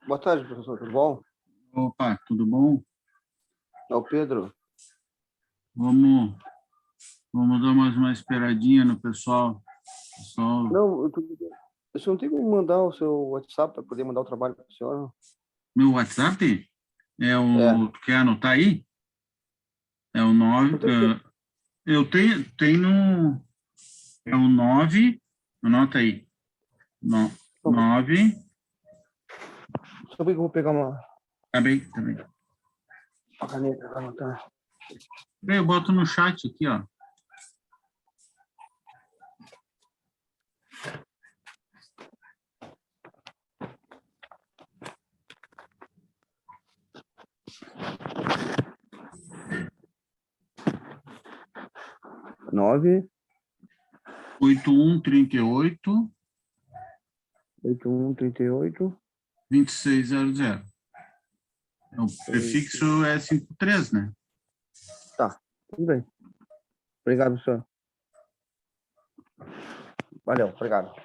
Boa tarde, professor. Tudo bom? Opa, tudo bom? É o Pedro. Vamos dar mais uma esperadinha no pessoal. Não, o senhor não tem como mandar o seu WhatsApp para poder mandar o trabalho para o senhor? Meu WhatsApp é o... É. Tu quer anotar aí? É o 9... Não tem eu tenho... É o 9... Anota aí. 9... Só que eu vou pegar uma Tá bem. caneta para anotar. Eu boto no chat aqui, ó. Nove 8138 8138 2600. O prefixo é 53, né? Tá, tudo bem. Obrigado, senhor. Valeu, obrigado.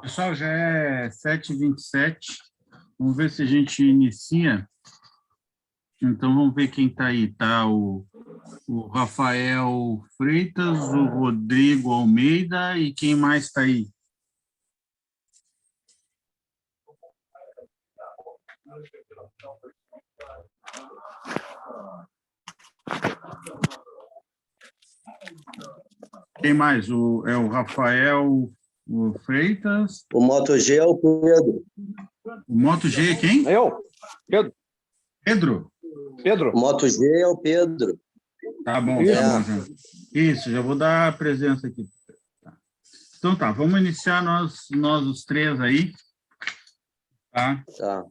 Pessoal, já é 7h27. Vamos ver se a gente inicia. Então, vamos ver quem está aí. Está o Rafael Freitas, o Rodrigo Almeida e quem mais está aí? Quem mais? É o Rafael Freitas. O Moto G é o Pedro. O Moto G é quem? Eu, Pedro. Pedro? Pedro. O Moto G é o Pedro. Tá bom, Isso. tá bom. Já. Isso, já vou dar a presença aqui. Então tá, vamos iniciar nós os três aí. Tá? Tá.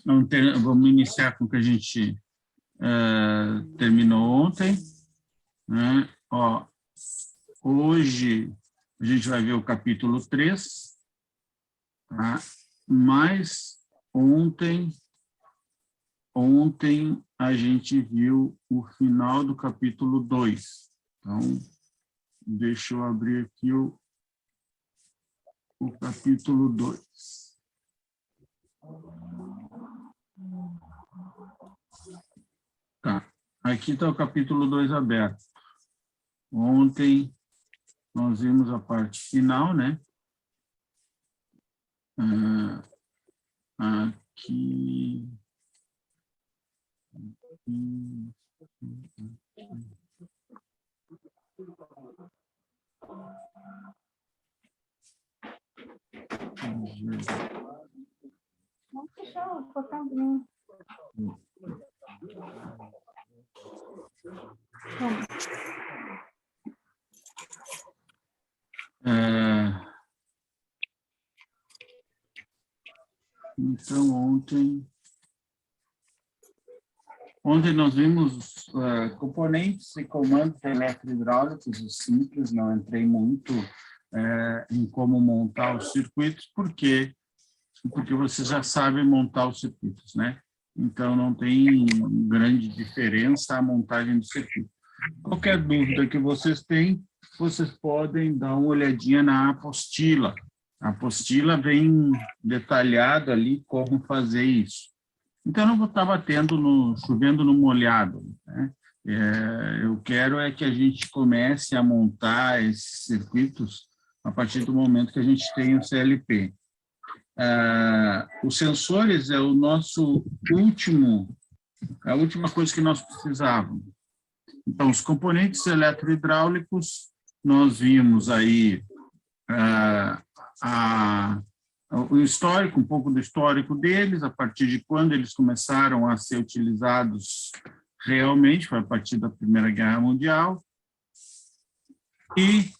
Vamos iniciar com o que a gente terminou ontem. Né? Ó, hoje a gente vai ver o capítulo 3, tá? Mas ontem a gente viu o final do capítulo 2. Então, deixa eu abrir aqui o capítulo 2. Tá, aqui está o capítulo 2 aberto. Ontem nós vimos a parte final, né? Aqui. Vamos fechar o botãozinho. Então, ontem nós vimos componentes e comandos eletrohidráulicos simples, não entrei muito em como montar os circuitos, porque você já sabe montar os circuitos, né? Então, não tem grande diferença a montagem do circuito. Qualquer dúvida que vocês têm, vocês podem dar uma olhadinha na apostila. A apostila vem detalhado ali como fazer isso. Então, não vou estar chovendo no molhado, né? Eu quero que a gente comece a montar esses circuitos a partir do momento que a gente tem o CLP. os sensores é o nosso a última coisa que nós precisávamos. Então, os componentes eletrohidráulicos, nós vimos aí o histórico, um pouco do histórico deles, a partir de quando eles começaram a ser utilizados realmente, foi a partir da Primeira Guerra Mundial, e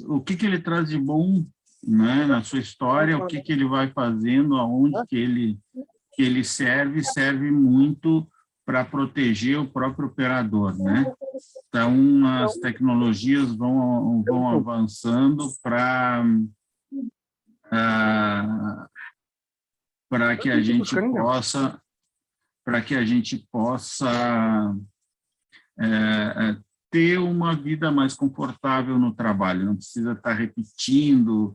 o que ele traz de bom, né, na sua história, o que ele vai fazendo, aonde que ele serve muito para proteger o próprio operador, né? Então, as tecnologias vão avançando para que a gente possa ter uma vida mais confortável no trabalho, não precisa estar repetindo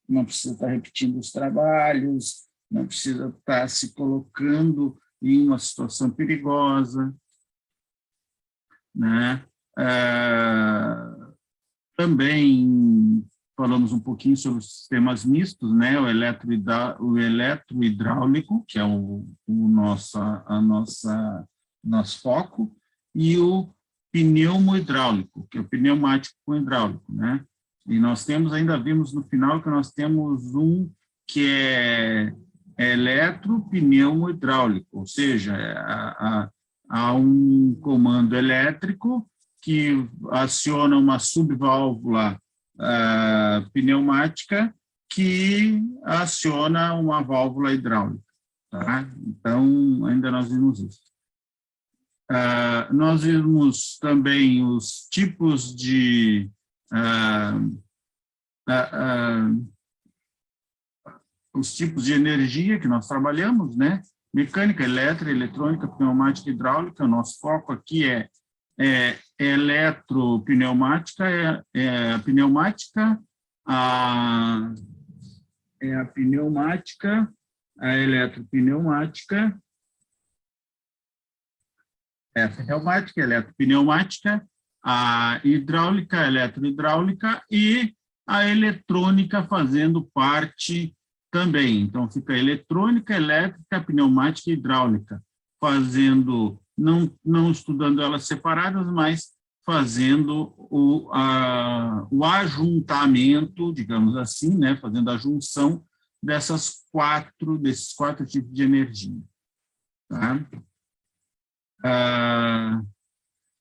não precisa estar repetindo os trabalhos, não precisa estar se colocando em uma situação perigosa, né? Também falamos um pouquinho sobre os sistemas mistos, né? O eletrohidráulico, que é nosso foco, e o pneumohidráulico, que é o pneumático com hidráulico, né? E nós vimos no final que nós temos um que é eletropneumohidráulico, ou seja, há um comando elétrico que aciona uma subválvula pneumática que aciona uma válvula hidráulica. Tá? Então, ainda nós vimos isso. Nós vimos também os tipos de energia que nós trabalhamos, né? Mecânica, elétrica, eletrônica, pneumática, hidráulica. O nosso foco aqui é eletropneumática, a pneumática, a eletropneumática, pneumática, eletropneumática, a hidráulica, eletrohidráulica e a eletrônica fazendo parte também. Então, fica eletrônica, elétrica, pneumática e hidráulica, fazendo, não estudando elas separadas, mas fazendo o ajuntamento, digamos assim, né, fazendo a junção desses quatro tipos de energia. Tá?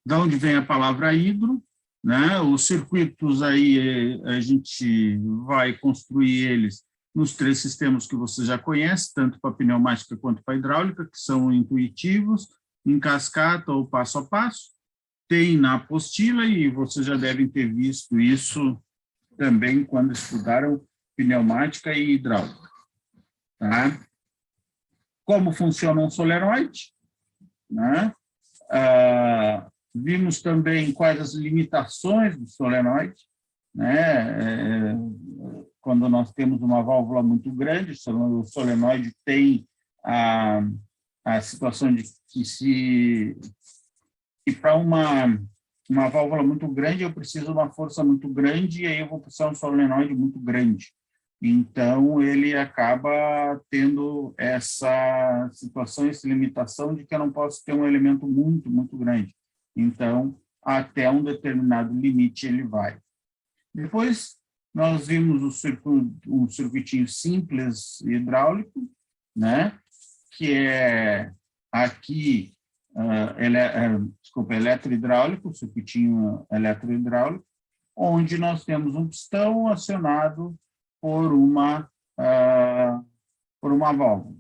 Da onde vem a palavra hidro, né? Os circuitos aí a gente vai construir eles nos 3 sistemas que você já conhece, tanto para a pneumática quanto para a hidráulica, que são intuitivos, em cascata ou passo a passo. Tem na apostila e vocês já devem ter visto isso também quando estudaram pneumática e hidráulica. Tá? Como funciona um solenoide, né? Vimos também quais as limitações do solenoide, né? Quando nós temos uma válvula muito grande, o solenoide tem a situação de que para uma válvula muito grande eu preciso de uma força muito grande e aí eu vou precisar de um solenoide muito grande. Então, ele acaba tendo essa situação, essa limitação de que eu não posso ter um elemento muito, muito grande. Então, até um determinado limite ele vai. Depois, nós vimos um circuitinho simples hidráulico, né? Que é aqui, eletrohidráulico, circuitinho eletrohidráulico, onde nós temos um pistão acionado por uma válvula.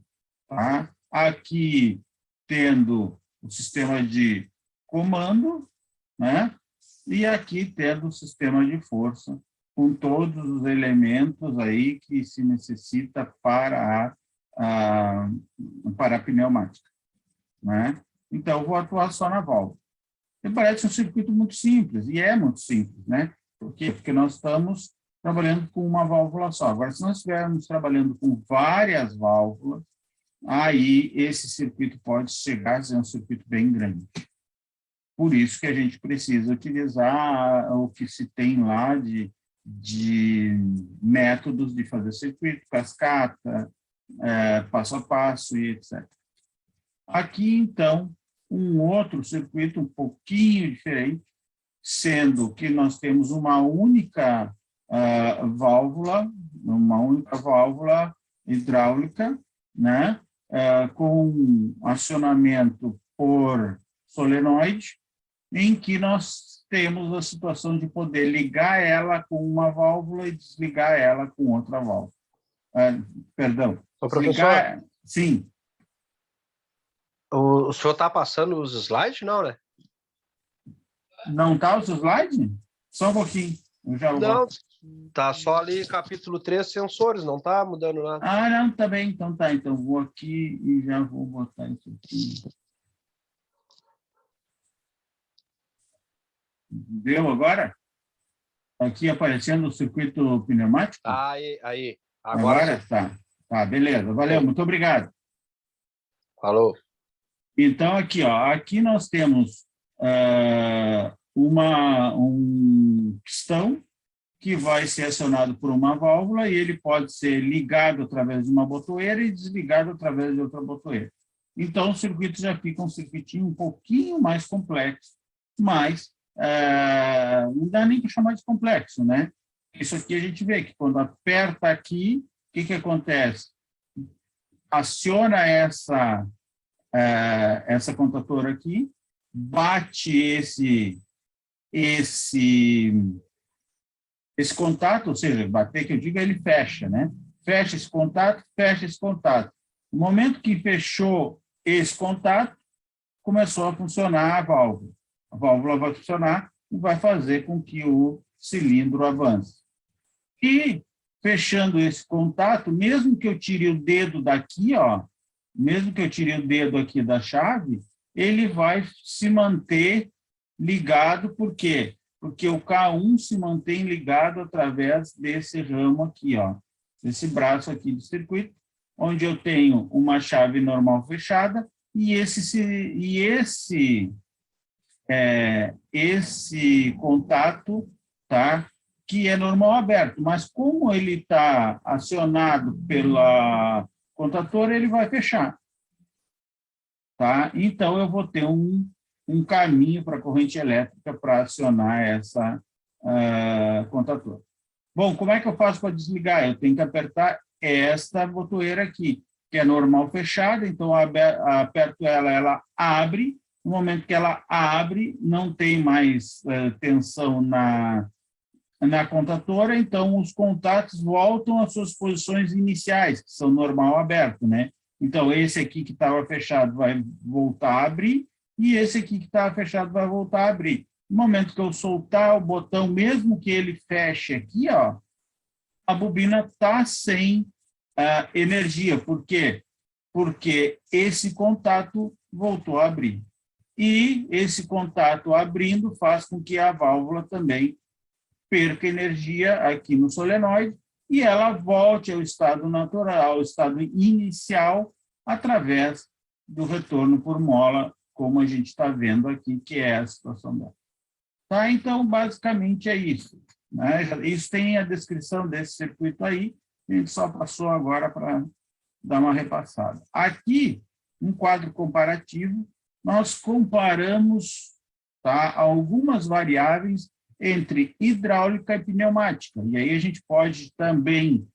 Tá? Aqui, tendo o sistema de comando, né? E aqui tendo o sistema de força, com todos os elementos aí que se necessita para a pneumática. Né? Então, eu vou atuar só na válvula. E parece um circuito muito simples, e é muito simples, né? Por quê? Porque nós estamos trabalhando com uma válvula só. Agora, se nós estivermos trabalhando com várias válvulas, aí esse circuito pode chegar a ser um circuito bem grande. por isso que a gente precisa utilizar o que se tem lá de métodos de fazer circuito, cascata, passo a passo e etc. Aqui, então, um outro circuito um pouquinho diferente, sendo que nós temos uma única válvula hidráulica, né, com acionamento por solenoide, em que nós temos a situação de poder ligar ela com uma válvula e desligar ela com outra válvula. Perdão. Ô, professor, desligar, sim. o senhor está passando os slides? Não, né? Não está o seu slide? Só um pouquinho. Eu já vou. Não, tá só ali capítulo 3, sensores, não tá mudando nada. Ah, não, tá bem, então tá. Então vou aqui e já vou botar isso aqui. Deu agora? Aqui aparecendo o circuito pneumático? Aí. Agora sim. tá. Tá, beleza. Valeu, muito obrigado. Falou. Então, aqui, ó, aqui nós temos um pistão que vai ser acionado por uma válvula e ele pode ser ligado através de uma botoeira e desligado através de outra botoeira. Então, o circuito já fica um circuitinho um pouquinho mais complexo, mas não dá nem para chamar de complexo, né? Isso aqui a gente vê que quando aperta aqui, o que acontece? Aciona essa contatora aqui, bate esse contato, ou seja, bater, que eu digo, ele fecha, né? Fecha esse contato. No momento que fechou esse contato, começou a funcionar a válvula. A válvula vai funcionar e vai fazer com que o cilindro avance. E, fechando esse contato, mesmo que eu tire o dedo daqui, ó, mesmo que eu tire o dedo aqui da chave, ele vai se manter ligado. Por quê? Porque o K1 se mantém ligado através desse ramo aqui, ó, desse braço aqui do circuito, onde eu tenho uma chave normal fechada e esse contato, tá, que é normal aberto, mas como ele está acionado pela contatora, ele vai fechar. Tá? Então, eu vou ter um caminho para a corrente elétrica para acionar essa contatora. Bom, como é que eu faço para desligar? Eu tenho que apertar esta botoeira aqui, que é normal fechada, então aperto ela abre. No momento que ela abre, não tem mais tensão na contatora, então os contatos voltam às suas posições iniciais, que são normal aberto, né? Então, esse aqui que estava fechado vai voltar a abrir, e esse aqui que estava fechado vai voltar a abrir. No momento que eu soltar o botão, mesmo que ele feche aqui, ó, a bobina está sem energia. Por quê? Porque esse contato voltou a abrir. E esse contato abrindo faz com que a válvula também perca energia aqui no solenoide e ela volte ao estado natural, ao estado inicial, através do retorno por mola, como a gente está vendo aqui, que é a situação dela. Tá? Então, basicamente é isso. Né? Isso tem a descrição desse circuito aí, a gente só passou agora para dar uma repassada. Aqui, um quadro comparativo, nós comparamos, tá, algumas variáveis entre hidráulica e pneumática. E aí a gente pode também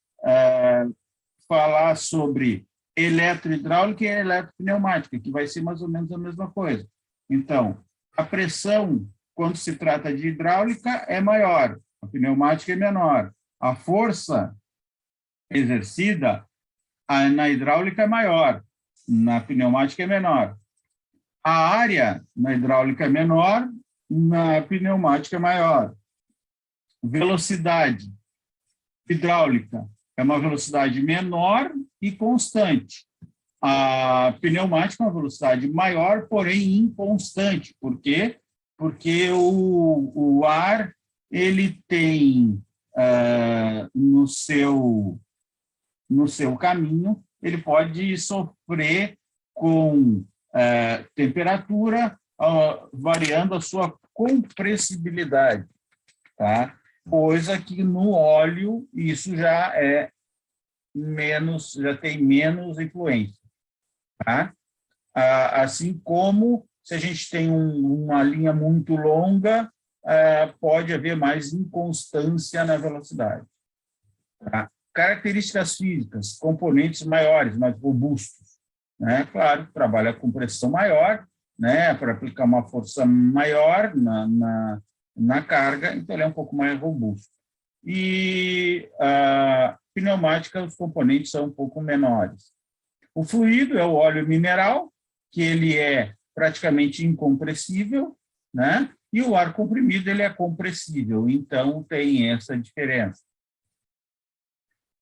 falar sobre eletrohidráulica e eletropneumática, que vai ser mais ou menos a mesma coisa. Então, a pressão, quando se trata de hidráulica, é maior, a pneumática é menor. A força exercida na hidráulica é maior, na pneumática é menor. A área na hidráulica é menor, na pneumática é maior. Velocidade hidráulica é uma velocidade menor e constante. A pneumática é uma velocidade maior, porém inconstante. Por quê? Porque o ar ele tem no seu caminho, ele pode sofrer com temperatura variando a sua compressibilidade, tá? Coisa que no óleo isso já é menos, já tem menos influência, tá? Assim como se a gente tem uma linha muito longa, pode haver mais inconstância na velocidade. Tá? Características físicas, componentes maiores, mais robustos, né? Claro, trabalha com pressão maior, né? Para aplicar uma força maior na carga, então ele é um pouco mais robusto. E a pneumática, os componentes são um pouco menores. O fluido é o óleo mineral, que ele é praticamente incompressível, né? E o ar comprimido ele é compressível, então tem essa diferença.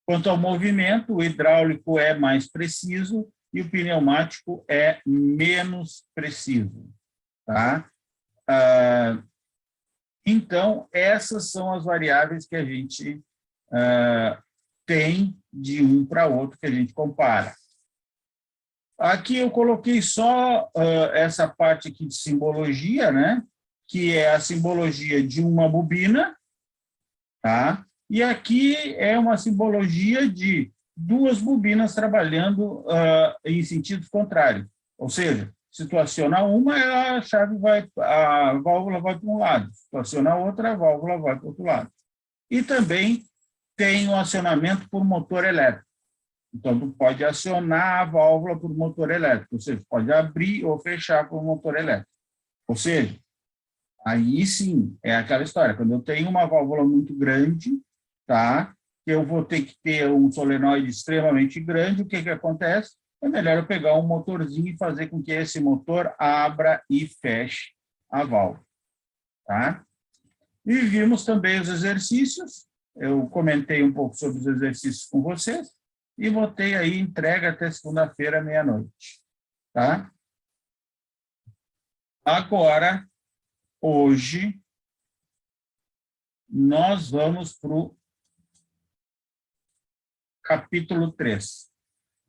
Quanto ao movimento, o hidráulico é mais preciso e o pneumático é menos preciso, tá? Então, essas são as variáveis que a gente tem de um para outro, que a gente compara. Aqui eu coloquei só essa parte aqui de simbologia, né? Que é a simbologia de uma bobina, tá? E aqui é uma simbologia de duas bobinas trabalhando em sentido contrário. Ou seja, se tu aciona uma, a válvula vai para um lado. Se tu aciona a outra, a válvula vai para o outro lado. E também tem um acionamento por motor elétrico. Então, tu pode acionar a válvula por motor elétrico, ou seja, pode abrir ou fechar por motor elétrico. Ou seja, aí sim, é aquela história, quando eu tenho uma válvula muito grande, tá? Eu vou ter que ter um solenoide extremamente grande, o que acontece? É melhor eu pegar um motorzinho e fazer com que esse motor abra e feche a válvula, tá? E vimos também os exercícios, eu comentei um pouco sobre os exercícios com vocês, e botei aí entrega até segunda-feira, meia-noite, tá? Agora, hoje, nós vamos para o capítulo 3.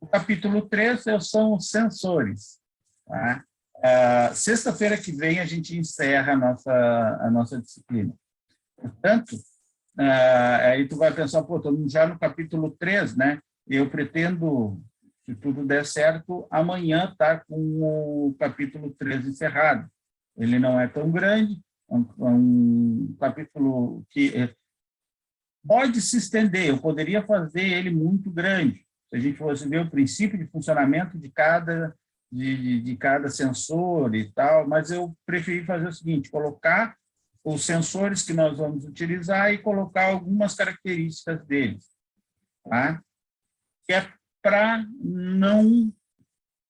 O capítulo 3 são os sensores, tá? Sexta-feira que vem a gente encerra a nossa disciplina. Portanto, aí tu vai pensar, pô, estamos já no capítulo 3, né? Eu pretendo, se tudo der certo, amanhã estar com o capítulo 3 encerrado. Ele não é tão grande, é um capítulo que pode se estender, eu poderia fazer ele muito grande. Se a gente fosse ver o princípio de funcionamento de cada sensor e tal, mas eu preferi fazer o seguinte, colocar os sensores que nós vamos utilizar e colocar algumas características deles, tá? Que é para não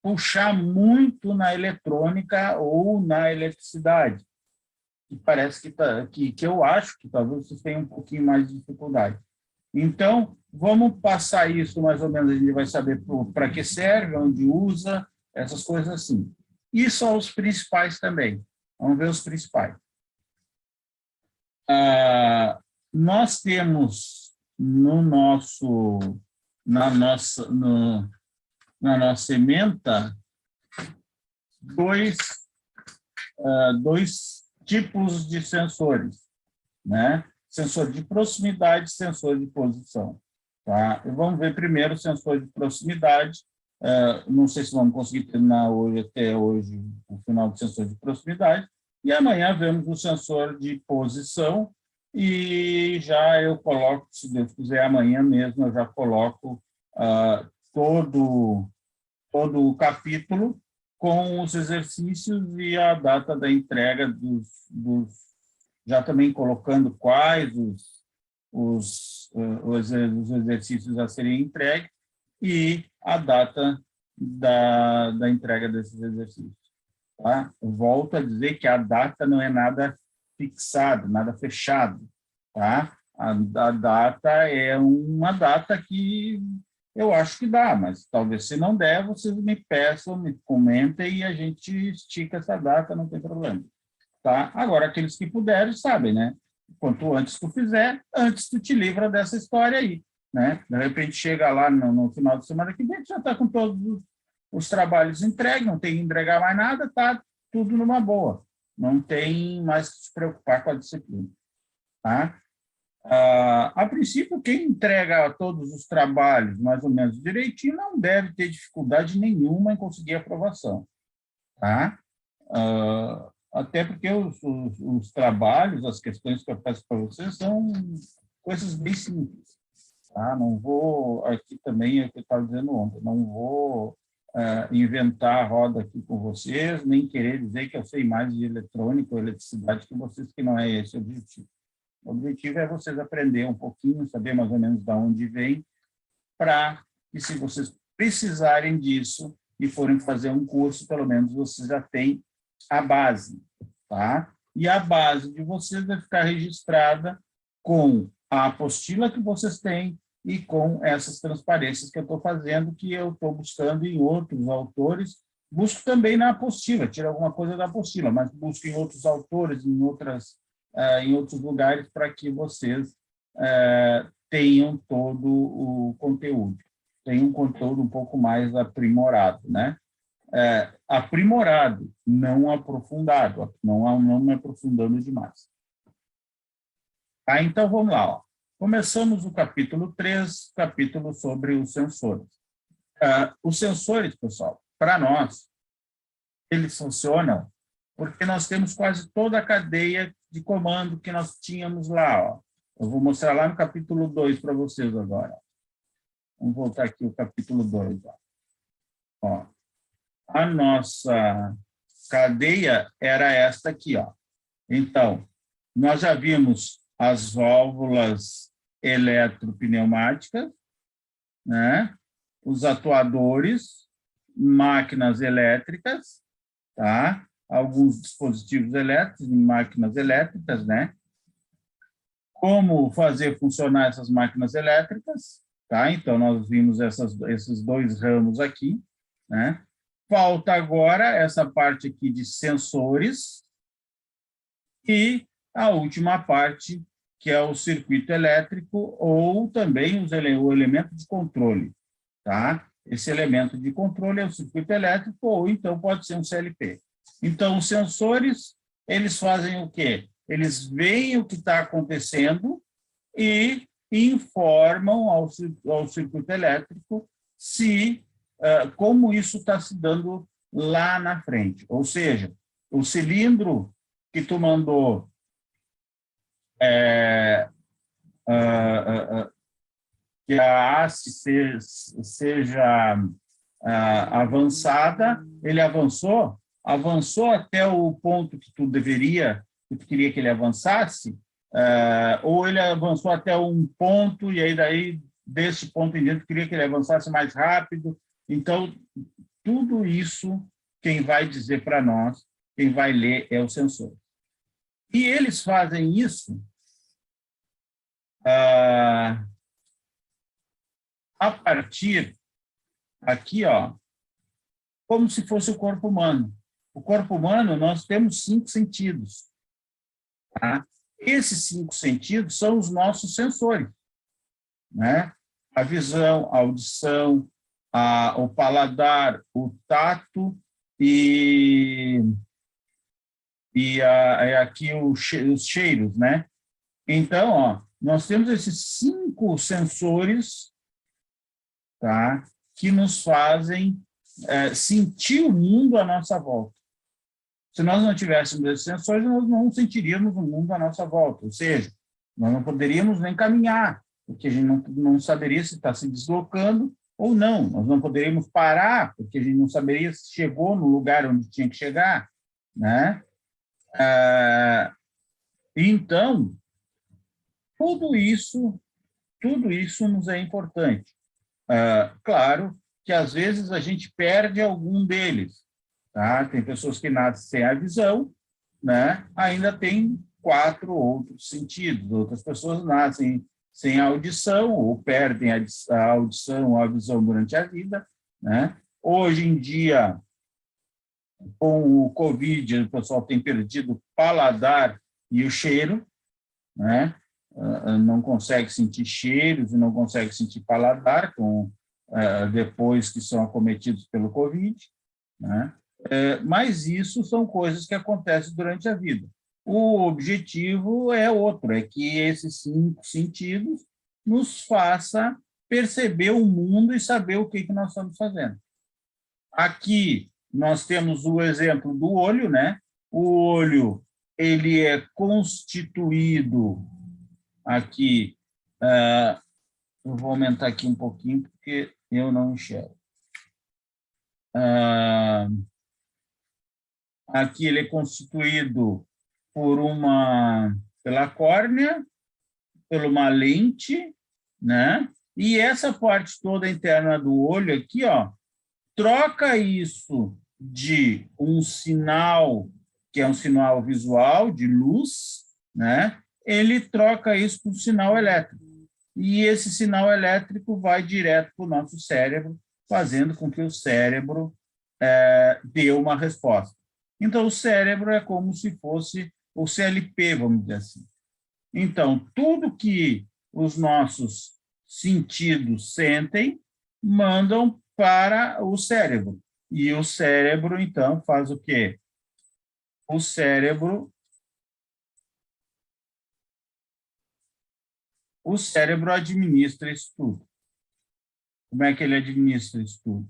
puxar muito na eletrônica ou na eletricidade, que parece que eu acho que talvez vocês tenham um pouquinho mais de dificuldade. Então, vamos passar isso mais ou menos, a gente vai saber para que serve, onde usa, essas coisas assim. E só os principais também. Vamos ver os principais. Nós temos na nossa ementa dois tipos de sensores, né? Sensor de proximidade e sensor de posição, tá? Vamos ver primeiro o sensor de proximidade. Não sei se vamos conseguir terminar até hoje o final do sensor de proximidade, e amanhã vemos o sensor de posição, e já eu coloco, se Deus quiser, amanhã mesmo eu já coloco todo o capítulo com os exercícios e a data da entrega já também colocando quais os exercícios a serem entregues e a data da entrega desses exercícios. Tá? Eu volto a dizer que a data não é nada fixado, nada fechado. Tá? A data é uma data que eu acho que dá, mas talvez se não der, vocês me peçam, me comentem e a gente estica essa data, não tem problema. Tá? Agora, aqueles que puderem sabem, né? Quanto antes tu fizer, antes tu te livra dessa história aí, né? De repente chega lá no final de semana que vem, tu já está com todos os trabalhos entregues, não tem que entregar mais nada, tá? tudo numa boa. Não tem mais que se preocupar com a disciplina. Tá? A princípio, quem entrega todos os trabalhos mais ou menos direitinho não deve ter dificuldade nenhuma em conseguir aprovação. Tá? Até porque os trabalhos, as questões que eu peço para vocês são coisas bem simples. Tá? Não vou, aqui também é o que eu estava dizendo ontem, não vou inventar a roda aqui com vocês, nem querer dizer que eu sei mais de eletrônica ou eletricidade que vocês, que não é esse o objetivo. O objetivo é vocês aprender um pouquinho, saber mais ou menos de onde vem, para que, se vocês precisarem disso e forem fazer um curso, pelo menos vocês já têm a base. Tá? E a base de vocês vai ficar registrada com a apostila que vocês têm e com essas transparências que eu estou fazendo, que eu estou buscando em outros autores. Busco também na apostila, tiro alguma coisa da apostila, mas busco em outros autores, em outros lugares, para que vocês tenham todo o conteúdo. Tenham um conteúdo um pouco mais aprimorado, né? Aprimorado, não aprofundado, não me aprofundando demais. Tá, então, vamos lá. Ó. Começamos o capítulo 3, capítulo sobre os sensores. Os sensores, pessoal, para nós, eles funcionam porque nós temos quase toda a cadeia de comando que nós tínhamos lá. Ó. Eu vou mostrar lá no capítulo 2 para vocês agora. Vamos voltar aqui ao capítulo 2. Ó. A nossa cadeia era esta aqui. Ó. Então, nós já vimos as válvulas eletropneumáticas, né? Os atuadores, máquinas elétricas, tá? Alguns dispositivos elétricos, máquinas elétricas, né? Como fazer funcionar essas máquinas elétricas, tá? Então, nós vimos esses dois ramos aqui, né? Falta agora essa parte aqui de sensores e a última parte, que é o circuito elétrico ou também o elemento de controle, tá? Esse elemento de controle é o circuito elétrico ou então pode ser um CLP. Então, os sensores, eles fazem o quê? Eles veem o que está acontecendo e informam ao circuito elétrico como isso está se dando lá na frente. Ou seja, o cilindro que tu mandou que a haste seja avançada, ele avançou até o ponto que tu queria que ele avançasse, ou ele avançou até um ponto, e aí daí, desse ponto em diante, tu queria que ele avançasse mais rápido. Então, tudo isso, quem vai dizer para nós, quem vai ler é o sensor. E eles fazem isso a partir, aqui, ó, como se fosse o corpo humano. O corpo humano, nós temos 5 sentidos. Tá? Esses 5 sentidos são os nossos sensores, né? A visão, a audição, o paladar, o tato e aqui os cheiros, né? Então, ó, nós temos esses 5 sensores, tá, que nos fazem sentir o mundo à nossa volta. Se nós não tivéssemos esses sensores, nós não sentiríamos o mundo à nossa volta, ou seja, nós não poderíamos nem caminhar, porque a gente não saberia se está se deslocando ou não. Nós não poderíamos parar, porque a gente não saberia se chegou no lugar onde tinha que chegar, né? Então, tudo isso nos é importante. Claro que, às vezes, a gente perde algum deles. Tá? Tem pessoas que nascem sem a visão, né? Ainda tem 4 outros sentidos. Outras pessoas nascem sem a audição ou perdem a audição ou a visão durante a vida, né? Hoje em dia, com o Covid, o pessoal tem perdido o paladar e o cheiro, né? Não consegue sentir cheiros e não consegue sentir paladar depois que são acometidos pelo Covid, né? Mas isso são coisas que acontecem durante a vida. O objetivo é outro, é que esses 5 sentidos nos faça perceber o mundo e saber o que nós estamos fazendo. Aqui nós temos o exemplo do olho, né? O olho, ele é constituído aqui, eu vou aumentar aqui um pouquinho porque eu não enxergo. Aqui ele é constituído pela córnea, por uma lente, né? E essa parte toda interna do olho aqui, ó, troca isso de um sinal, que é um sinal visual, de luz, né? Ele troca isso por um sinal elétrico. E esse sinal elétrico vai direto para o nosso cérebro, fazendo com que o cérebro dê uma resposta. Então, o cérebro é como se fosse o CLP, vamos dizer assim. Então, tudo que os nossos sentidos sentem, mandam para o cérebro. E o cérebro, então, faz o quê? O cérebro administra isso tudo. Como é que ele administra isso tudo?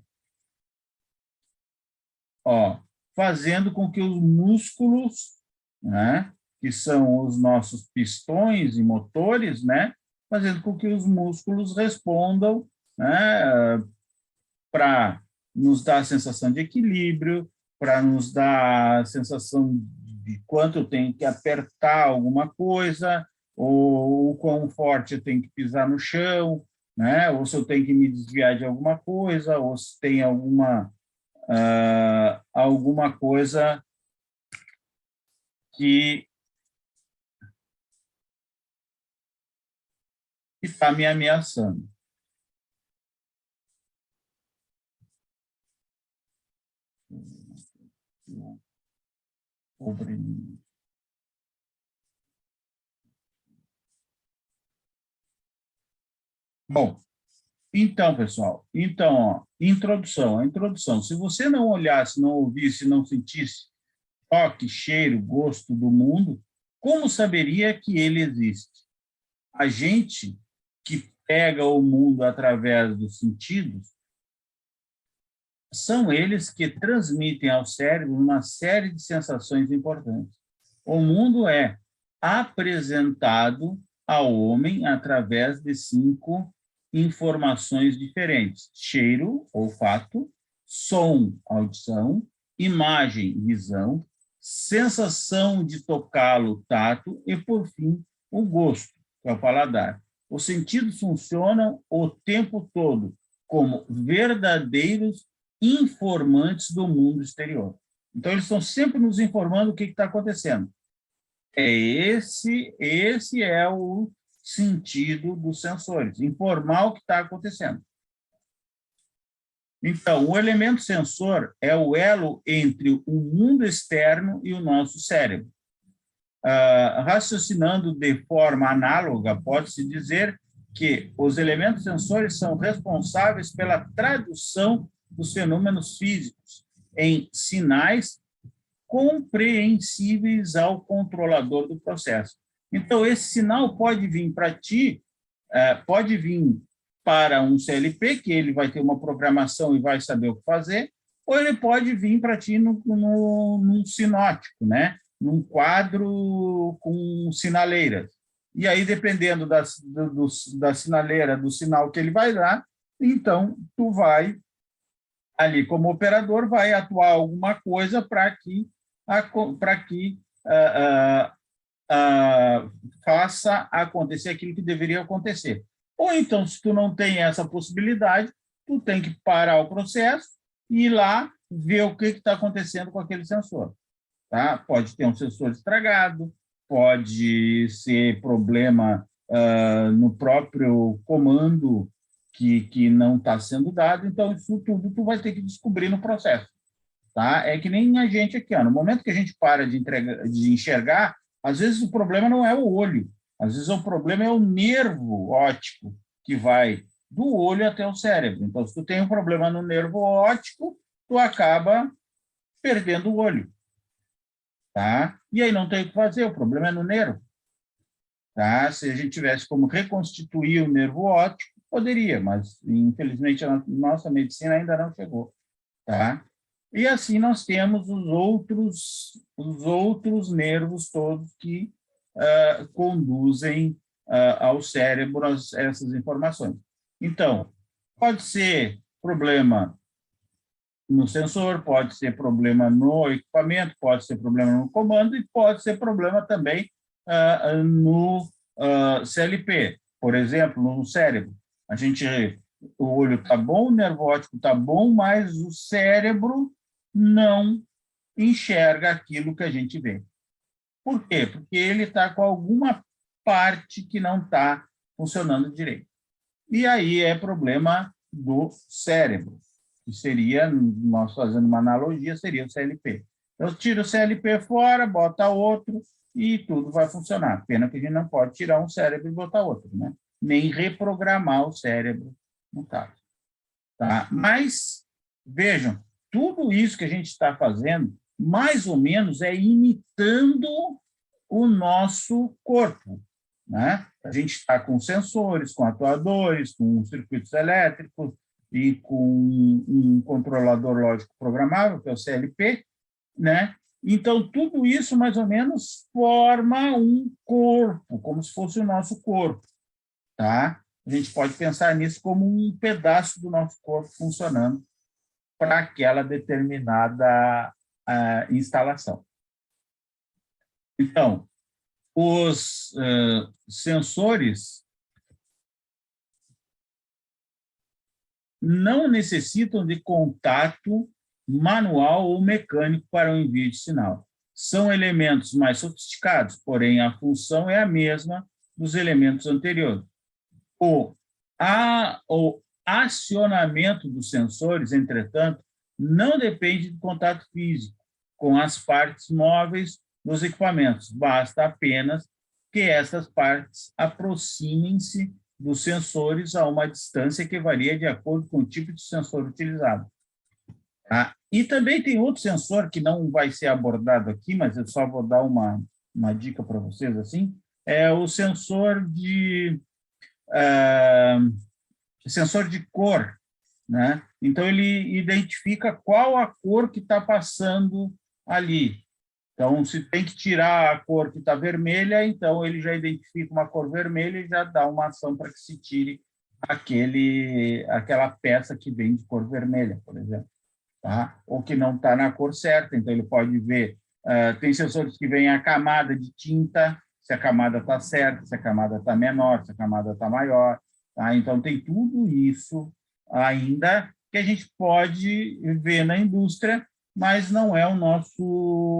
Ó, fazendo com que os músculos, né, que são os nossos pistões e motores, né, fazendo com que os músculos respondam, né, para nos dar a sensação de equilíbrio, para nos dar a sensação de quanto eu tenho que apertar alguma coisa, ou o quão forte eu tenho que pisar no chão, né, ou se eu tenho que me desviar de alguma coisa, ou se tem alguma coisa que está me ameaçando. Bom, então, pessoal, ó, introdução. A introdução, se você não olhasse, não ouvisse, não sentisse toque, cheiro, gosto do mundo, como saberia que ele existe? A gente que pega o mundo através dos sentidos, são eles que transmitem ao cérebro uma série de sensações importantes. O mundo é apresentado ao homem através de 5 informações diferentes: cheiro, olfato, som, audição, imagem, visão, sensação de tocá-lo, tato, e, por fim, o gosto, que é o paladar. Os sentidos funcionam o tempo todo como verdadeiros informantes do mundo exterior. Então, eles estão sempre nos informando o que está acontecendo. Esse é o sentido dos sensores, informar o que está acontecendo. Então, o elemento sensor é o elo entre o mundo externo e o nosso cérebro. Raciocinando de forma análoga, pode-se dizer que os elementos sensores são responsáveis pela tradução dos fenômenos físicos em sinais compreensíveis ao controlador do processo. Então, esse sinal pode vir para ti, pode vir para um CLP, que ele vai ter uma programação e vai saber o que fazer, ou ele pode vir para ti num sinótico, né? Num quadro com sinaleiras. E aí, dependendo da sinaleira, do sinal que ele vai dar, então, tu vai, ali como operador, vai atuar alguma coisa para que faça acontecer aquilo que deveria acontecer. Ou então, se tu não tem essa possibilidade, tu tem que parar o processo e ir lá ver o que está acontecendo com aquele sensor. Tá? Pode ter um sensor estragado, pode ser problema no próprio comando que não está sendo dado, então isso tudo tu vai ter que descobrir no processo. Tá? É que nem a gente aqui, ó, no momento que a gente para de enxergar, às vezes o problema não é o olho, às vezes o problema é o nervo óptico que vai do olho até o cérebro. Então, se tu tem um problema no nervo óptico, tu acaba perdendo o olho. Tá? E aí não tem o que fazer, o problema é no nervo. Tá? Se a gente tivesse como reconstituir o nervo óptico, poderia, mas infelizmente a nossa medicina ainda não chegou. Tá? E assim nós temos os outros nervos todos que conduzem ao cérebro essas informações. Então, pode ser problema no sensor, pode ser problema no equipamento, pode ser problema no comando e pode ser problema também no CLP, por exemplo, no cérebro. O olho está bom, o nervo óptico está bom, mas o cérebro não enxerga aquilo que a gente vê. Por quê? Porque ele está com alguma parte que não está funcionando direito. E aí é problema do cérebro, que seria, nós fazendo uma analogia, seria o CLP. Então, tira o CLP fora, bota outro e tudo vai funcionar. Pena que a gente não pode tirar um cérebro e botar outro, né? Nem reprogramar o cérebro, no caso. Tá? Mas, vejam, tudo isso que a gente está fazendo, mais ou menos, é imitando o nosso corpo. Né? A gente está com sensores, com atuadores, com circuitos elétricos e com um controlador lógico programável, que é o CLP, né? Então, tudo isso, mais ou menos, forma um corpo, como se fosse o nosso corpo. Tá? A gente pode pensar nisso como um pedaço do nosso corpo funcionando para aquela determinada instalação. Então, os sensores não necessitam de contato manual ou mecânico para o envio de sinal. São elementos mais sofisticados, porém a função é a mesma dos elementos anteriores. O acionamento dos sensores, entretanto, não depende de contato físico com as partes móveis dos equipamentos. Basta apenas que essas partes aproximem-se dos sensores a uma distância que varia de acordo com o tipo de sensor utilizado. Tá? E também tem outro sensor que não vai ser abordado aqui, mas eu só vou dar uma dica para vocês assim, é o sensor de cor, né? Então ele identifica qual a cor que está passando ali. Então, se tem que tirar a cor que está vermelha, então ele já identifica uma cor vermelha e já dá uma ação para que se tire aquela peça que vem de cor vermelha, por exemplo. Tá? Ou que não está na cor certa, então ele pode ver, tem sensores que veem a camada de tinta, se a camada está certa, se a camada está menor, se a camada está maior. Tá? Então, tem tudo isso ainda que a gente pode ver na indústria, mas não é o nosso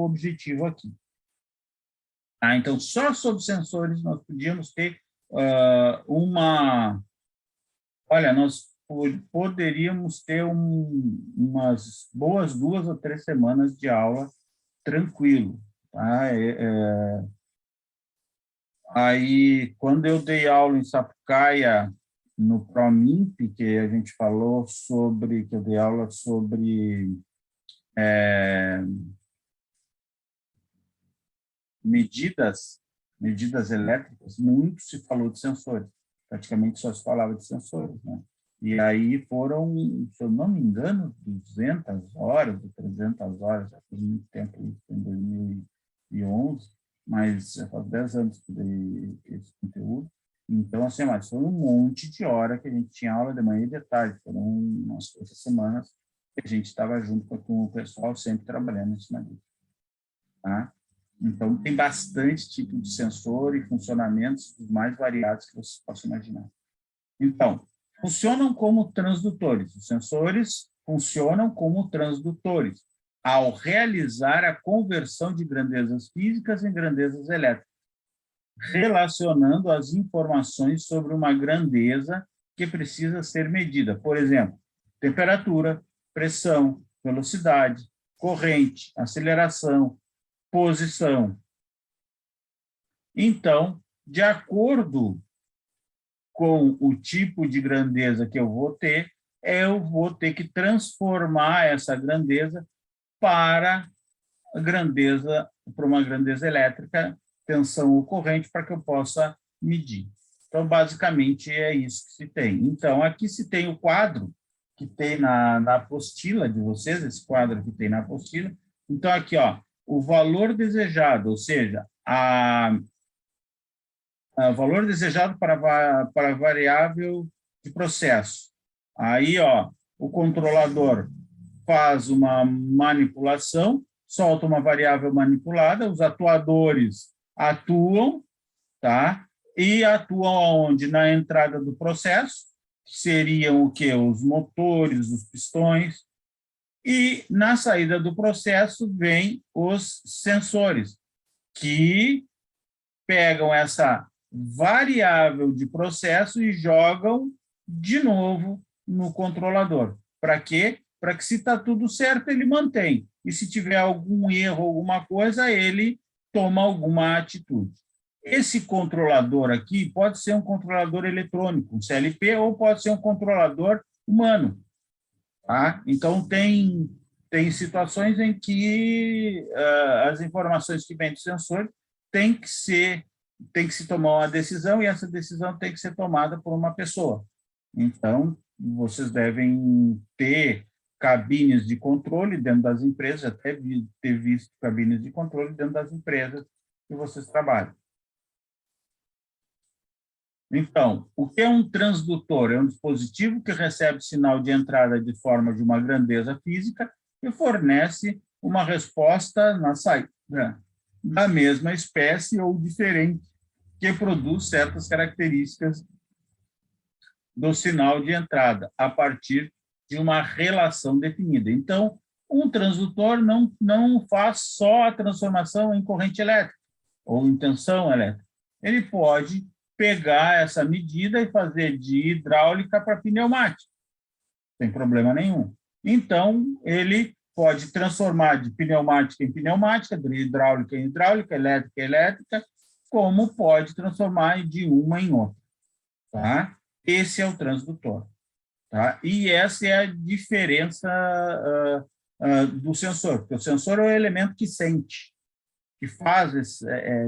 objetivo aqui. Tá? Então, só sobre sensores nós podíamos ter Olha, nós poderíamos ter umas boas 2 ou 3 semanas de aula tranquilo. Tá? Aí, quando eu dei aula em Sapucaia, no ProMimp, que a gente falou sobre, que eu dei aula sobre medidas elétricas, muito se falou de sensores. Praticamente só se falava de sensores, né? E aí foram, se eu não me engano, 200 horas ou 300 horas, já faz muito tempo, isso em 2011, mas já faz 10 anos que dei esse conteúdo. Então, assim, mas foi um monte de hora que a gente tinha aula de manhã e de tarde, foram umas 3 semanas que a gente estava junto com o pessoal, sempre trabalhando em cima disso. Tá? Então, tem bastante tipo de sensor e funcionamentos os mais variados que vocês possam imaginar. Então, funcionam como transdutores. Os sensores funcionam como transdutores ao realizar a conversão de grandezas físicas em grandezas elétricas, relacionando as informações sobre uma grandeza que precisa ser medida. Por exemplo, temperatura, pressão, velocidade, corrente, aceleração, posição. Então, de acordo com o tipo de grandeza que eu vou ter que transformar essa grandeza para uma grandeza elétrica, tensão ou corrente, para que eu possa medir. Então, basicamente, é isso que se tem. Então, aqui se tem o quadro que tem na apostila de vocês, esse quadro que tem na apostila. Então, aqui, ó, o valor desejado, ou seja, o valor desejado para a variável de processo. Aí, ó, o controlador faz uma manipulação, solta uma variável manipulada, os atuadores atuam, tá? E atuam onde? Na entrada do processo, que seriam o quê? Os motores, os pistões, e na saída do processo vem os sensores, que pegam essa variável de processo e jogam de novo no controlador. Para quê? Para que, se está tudo certo, ele mantém. E se tiver algum erro, alguma coisa, ele toma alguma atitude. Esse controlador aqui pode ser um controlador eletrônico, um CLP, ou pode ser um controlador humano. Tá? Então, tem situações em que as informações que vêm do sensor tem que se tomar uma decisão, e essa decisão tem que ser tomada por uma pessoa. Então, vocês devem ter cabines de controle dentro das empresas, até ter visto cabines de controle dentro das empresas que vocês trabalham. Então, o que é um transdutor? É um dispositivo que recebe sinal de entrada de forma de uma grandeza física e fornece uma resposta na saída da mesma espécie ou diferente, que produz certas características do sinal de entrada, a partir de uma relação definida. Então, um transdutor não faz só a transformação em corrente elétrica ou em tensão elétrica. Ele pode pegar essa medida e fazer de hidráulica para pneumática, sem problema nenhum. Então, ele pode transformar de pneumática em pneumática, de hidráulica em hidráulica, elétrica em elétrica, como pode transformar de uma em outra. Tá? Esse é o transdutor. Tá? E essa é a diferença do sensor, porque o sensor é o elemento que sente, que faz,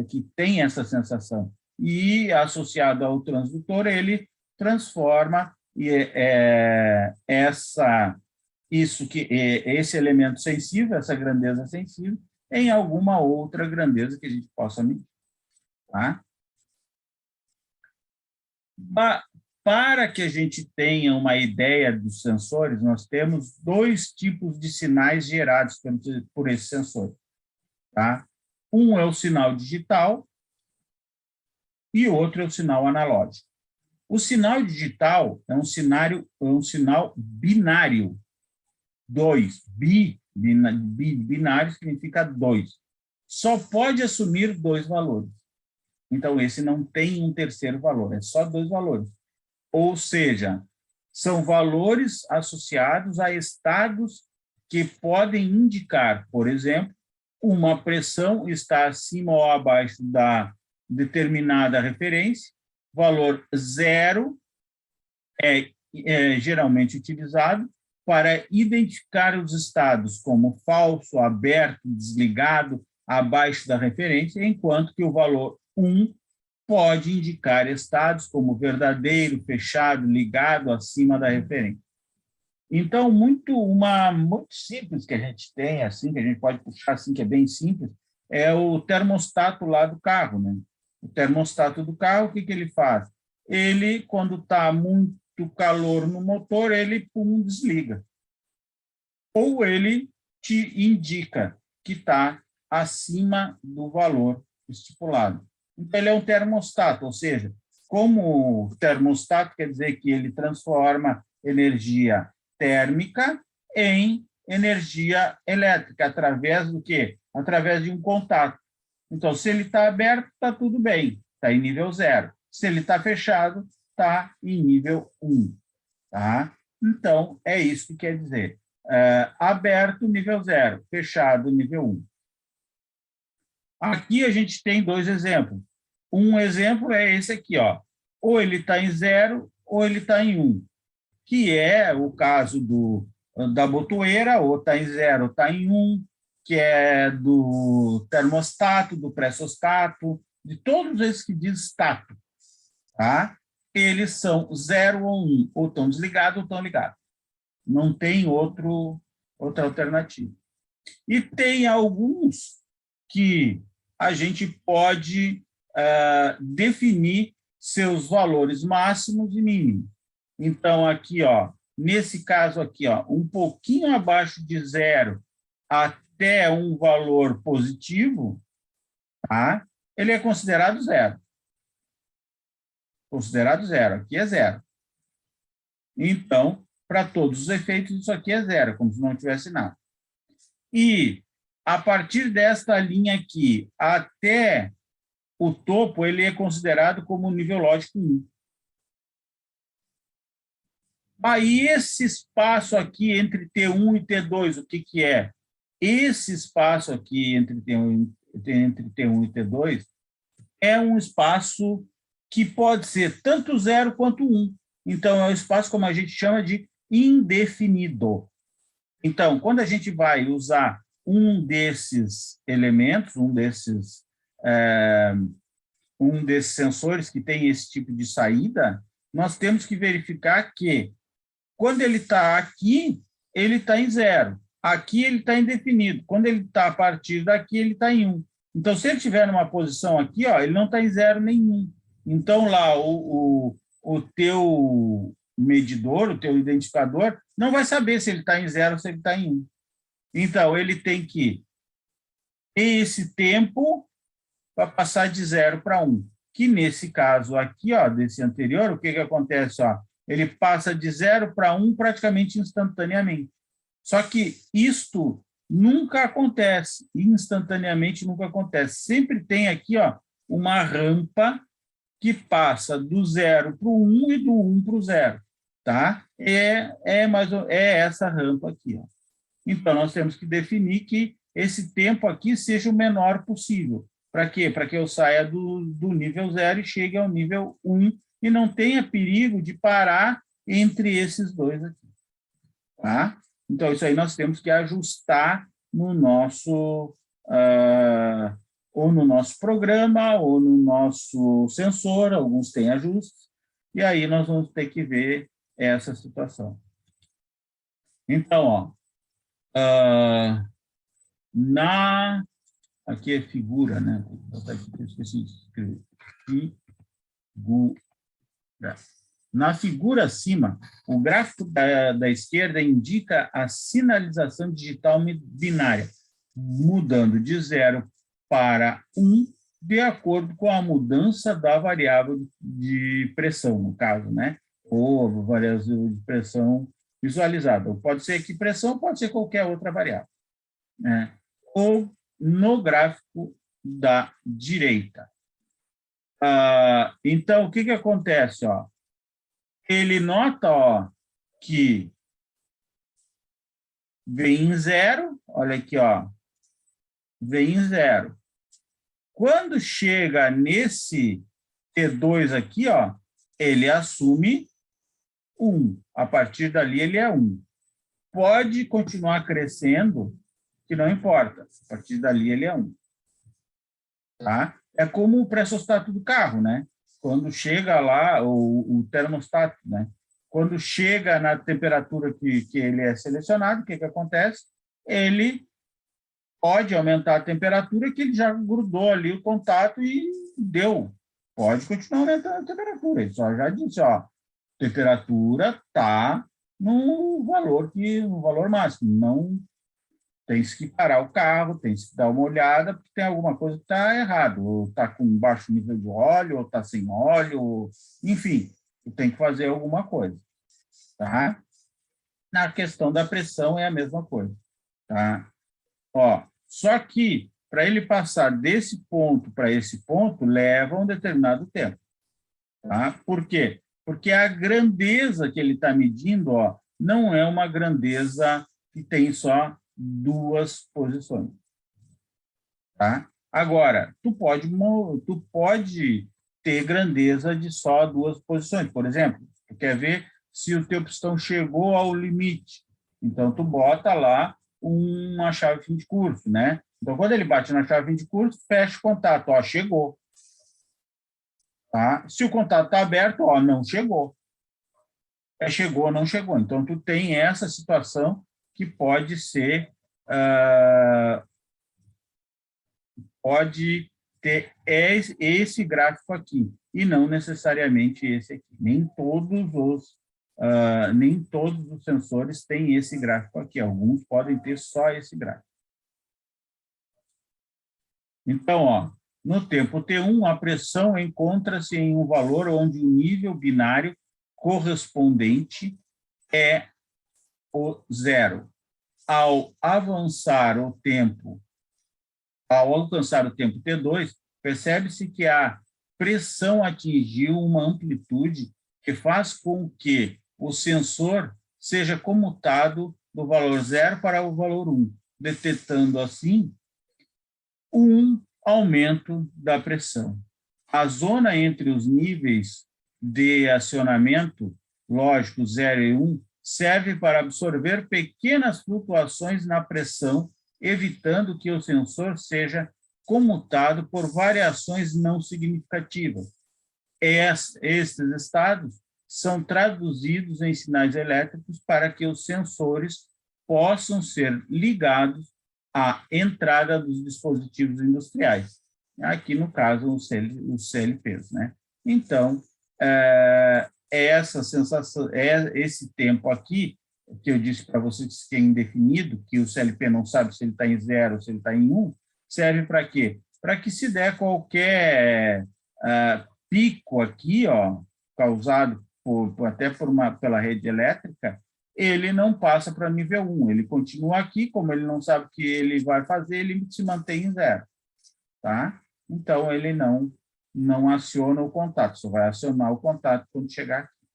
que tem essa sensação. E, associado ao transdutor, ele transforma esse elemento sensível, essa grandeza sensível, em alguma outra grandeza que a gente possa medir. Tá? Para que a gente tenha uma ideia dos sensores, nós temos dois tipos de sinais gerados por esse sensor. Tá? Um é o sinal digital e outro é o sinal analógico. O sinal digital é um sinal binário. Binário significa 2. Só pode assumir 2 valores. Então, esse não tem um terceiro valor, é só 2 valores. Ou seja, são valores associados a estados que podem indicar, por exemplo, uma pressão está acima ou abaixo da determinada referência, valor 0 é geralmente utilizado para identificar os estados como falso, aberto, desligado, abaixo da referência, enquanto que o valor 1 pode indicar estados como verdadeiro, fechado, ligado, acima da referência. Então, muito simples que a gente tem, assim, que a gente pode puxar, assim, que é bem simples, é o termostato lá do carro, né? O termostato do carro, o que ele faz? Ele, quando está muito calor no motor, ele, desliga. Ou ele te indica que está acima do valor estipulado. Então, ele é um termostato, ou seja, como termostato quer dizer que ele transforma energia térmica em energia elétrica, através do quê? Através de um contato. Então, se ele está aberto, está tudo bem, está em nível 0. Se ele está fechado, está em nível 1. Tá? Então, é isso que quer dizer. Aberto, nível 0. Fechado, nível 1. Aqui a gente tem 2 exemplos. Um exemplo é esse aqui, ó. Ou ele está em 0, ou ele está em 1, que é o caso do da botoeira, ou está em 0, ou está em 1, que é do termostato, do pressostato, de todos esses que diz stato, tá? Eles são 0 ou 1, ou estão desligados ou estão ligados. Não tem outra alternativa. E tem alguns que a gente pode definir seus valores máximos e mínimos. Então, aqui, ó, nesse caso aqui, ó, um pouquinho abaixo de 0 até um valor positivo, tá? Ele é considerado 0. Considerado 0. Aqui é 0. Então, para todos os efeitos, isso aqui é 0, como se não tivesse nada. E, a partir desta linha aqui até o topo, ele é considerado como nível lógico 1. Aí, esse espaço aqui entre T1 e T2, o que que é? Esse espaço aqui entre T1 e T2 é um espaço que pode ser tanto 0 quanto 1. Então, é um espaço, como a gente chama de indefinido. Então, quando a gente vai usar um desses elementos, um desses sensores que tem esse tipo de saída, nós temos que verificar que, quando ele está aqui, ele está em 0. Aqui ele está indefinido. Quando ele está a partir daqui, ele está em 1. Então, se ele estiver numa posição aqui, ó, ele não está em 0 nem 1. Então, lá, o teu medidor, o teu identificador, não vai saber se ele está em 0 ou se ele está em 1. Então, ele tem que ter esse tempo para passar de 0 para 1. Que, nesse caso aqui, ó, desse anterior, o que que acontece? Ó? Ele passa de 0 para 1 praticamente instantaneamente. Só que isto nunca acontece, instantaneamente nunca acontece. Sempre tem aqui, ó, uma rampa que passa do 0 para o 1 e do 1 para o 0, tá? É essa rampa aqui, ó. Então, nós temos que definir que esse tempo aqui seja o menor possível. Para quê? Para que eu saia do nível 0 e chegue ao nível 1 e não tenha perigo de parar entre esses dois aqui, tá? Então, isso aí nós temos que ajustar no nosso, ou no nosso programa, ou no nosso sensor, alguns têm ajustes, e aí nós vamos ter que ver essa situação. Então, ó, aqui é figura, né? Eu esqueci de escrever. Figura. Na figura acima, o gráfico da esquerda indica a sinalização digital binária, mudando de 0 para 1, de acordo com a mudança da variável de pressão, no caso, né? Ou variável de pressão visualizada. Pode ser aqui pressão, pode ser qualquer outra variável, né? Ou no gráfico da direita. Então, o que que acontece, ó? Ele nota, ó, que vem em 0, olha aqui, ó, vem em 0. Quando chega nesse T2 aqui, ó, ele assume 1. A partir dali, ele é 1. Pode continuar crescendo, que não importa. A partir dali, ele é 1. Tá? É como o pressostato do carro, né? Quando chega lá, o termostato, né? Quando chega na temperatura que ele é selecionado, o que que acontece? Ele pode aumentar a temperatura, que ele já grudou ali o contato e deu. Pode continuar aumentando a temperatura. Ele só já disse, ó, temperatura está no valor máximo. Não tem que parar o carro, tem que dar uma olhada, porque tem alguma coisa que está errado. Ou está com baixo nível de óleo, ou está sem óleo, ou... enfim, tem que fazer alguma coisa. Tá? Na questão da pressão é a mesma coisa. Tá? Ó, só que, para ele passar desse ponto para esse ponto, leva um determinado tempo. Tá? Por quê? Porque a grandeza que ele está medindo, ó, não é uma grandeza que tem só 2 posições. Tá? Agora, tu pode ter grandeza de só 2 posições. Por exemplo, tu quer ver se o teu pistão chegou ao limite. Então, tu bota lá uma chave fim de curso, né? Então, quando ele bate na chave fim de curso, fecha o contato, ó, chegou. Tá? Se o contato está aberto, ó, não chegou. Chegou, não chegou. Então, tu tem essa situação que pode ser, pode ter esse gráfico aqui, e não necessariamente esse aqui. Nem todos os sensores têm esse gráfico aqui. Alguns podem ter só esse gráfico. Então, ó, no tempo T1, a pressão encontra-se em um valor onde o nível binário correspondente é o zero. Ao alcançar o tempo T2, percebe-se que a pressão atingiu uma amplitude que faz com que o sensor seja comutado do valor 0 para o valor 1, detectando assim um aumento da pressão. A zona entre os níveis de acionamento lógico 0 e 1 serve para absorver pequenas flutuações na pressão, evitando que o sensor seja comutado por variações não significativas. Estes estados são traduzidos em sinais elétricos para que os sensores possam ser ligados à entrada dos dispositivos industriais. Aqui, no caso, os CLPs, né? Então, essa sensação, esse tempo aqui, que eu disse para vocês que é indefinido, que o CLP não sabe se ele está em 0 ou se ele está em 1, serve para quê? Para que se der qualquer pico aqui, ó, causado pela rede elétrica, ele não passa para nível 1, ele continua aqui, como ele não sabe o que ele vai fazer, ele se mantém em 0. Tá? Então, ele não aciona o contato, só vai acionar o contato quando chegar aqui.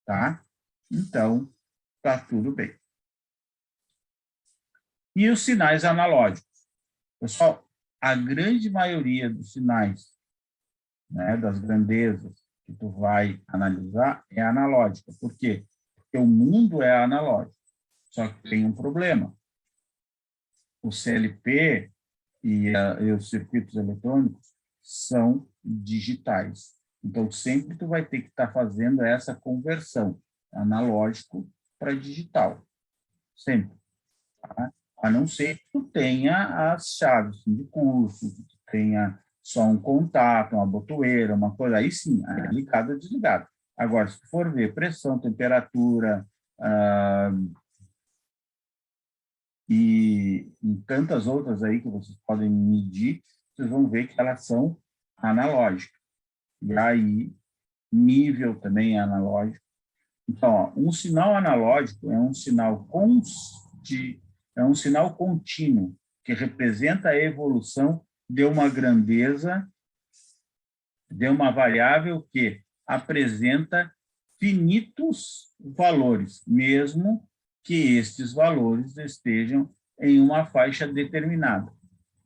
Tá? Então, está tudo bem. E os sinais analógicos? Pessoal, a grande maioria dos sinais, né, das grandezas que tu vai analisar é analógica. Por quê? Porque o mundo é analógico. Só que tem um problema. O CLP e os circuitos eletrônicos são digitais. Então, sempre tu vai ter que estar fazendo essa conversão analógico para digital. Sempre. Tá? A não ser que tu tenha as chaves de curso, que tu tenha só um contato, uma botoeira, uma coisa, aí sim, é ligado ou desligado. Agora, se tu for ver pressão, temperatura, e tantas outras aí que vocês podem medir, vocês vão ver que elas são analógicas. E aí, nível também é analógico. Então, ó, um sinal analógico é um sinal contínuo, que representa a evolução de uma grandeza, de uma variável que apresenta finitos valores, mesmo que estes valores estejam em uma faixa determinada.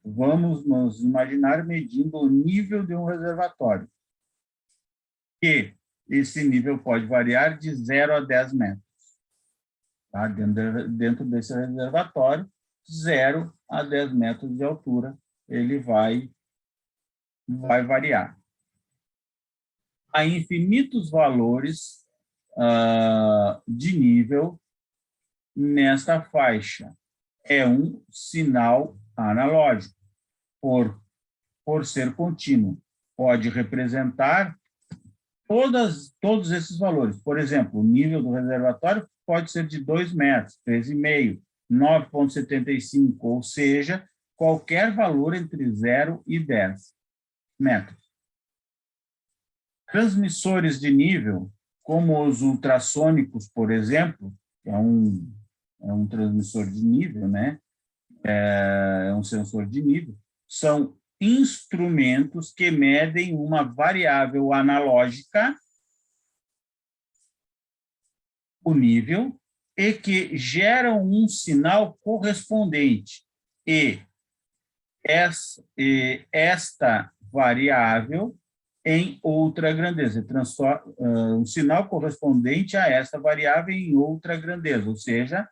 Vamos nos imaginar medindo o nível de um reservatório, que esse nível pode variar de 0 a 10 metros. Tá? Dentro desse reservatório, 0 a 10 metros de altura, ele vai variar. Há infinitos valores de nível nesta faixa. É um sinal analógico, por ser contínuo. Pode representar todos esses valores. Por exemplo, o nível do reservatório pode ser de 2 metros, 3,5, 9,75, ou seja, qualquer valor entre 0 e 10 metros. Transmissores de nível, como os ultrassônicos, por exemplo, que é um transmissor de nível, né? É um sensor de nível, são instrumentos que medem uma variável analógica, o nível, e que geram um sinal correspondente. E esta variável em outra grandeza, transforma um sinal correspondente a esta variável em outra grandeza, ou seja,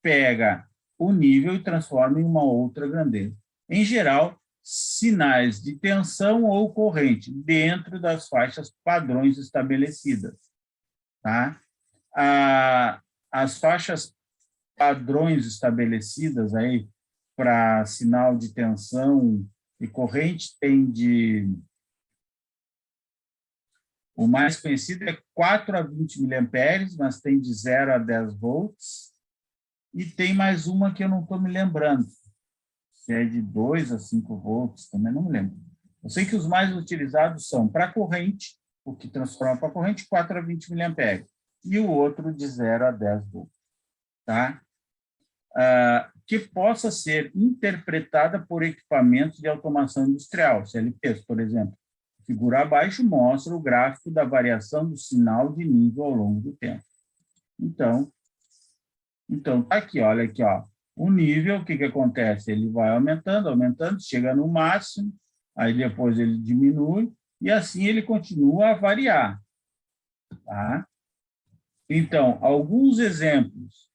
pega o nível e transforma em uma outra grandeza. Em geral, sinais de tensão ou corrente dentro das faixas padrões estabelecidas. Tá? As faixas padrões estabelecidas aí para sinal de tensão e corrente tem de... O mais conhecido é 4 a 20 miliamperes, mas tem de 0 a 10 volts. E tem mais uma que eu não estou me lembrando, se é de 2 a 5 volts, também não me lembro. Eu sei que os mais utilizados são para corrente, o que transforma para corrente, 4 a 20 miliamperes, e o outro de 0 a 10 volts. Tá? Que possa ser interpretada por equipamentos de automação industrial, CLPs, por exemplo. A figura abaixo mostra o gráfico da variação do sinal de nível ao longo do tempo. Então tá aqui, olha aqui, ó. O nível, o que acontece? Ele vai aumentando, aumentando, chega no máximo, aí depois ele diminui, e assim ele continua a variar. Tá? Então, alguns exemplos,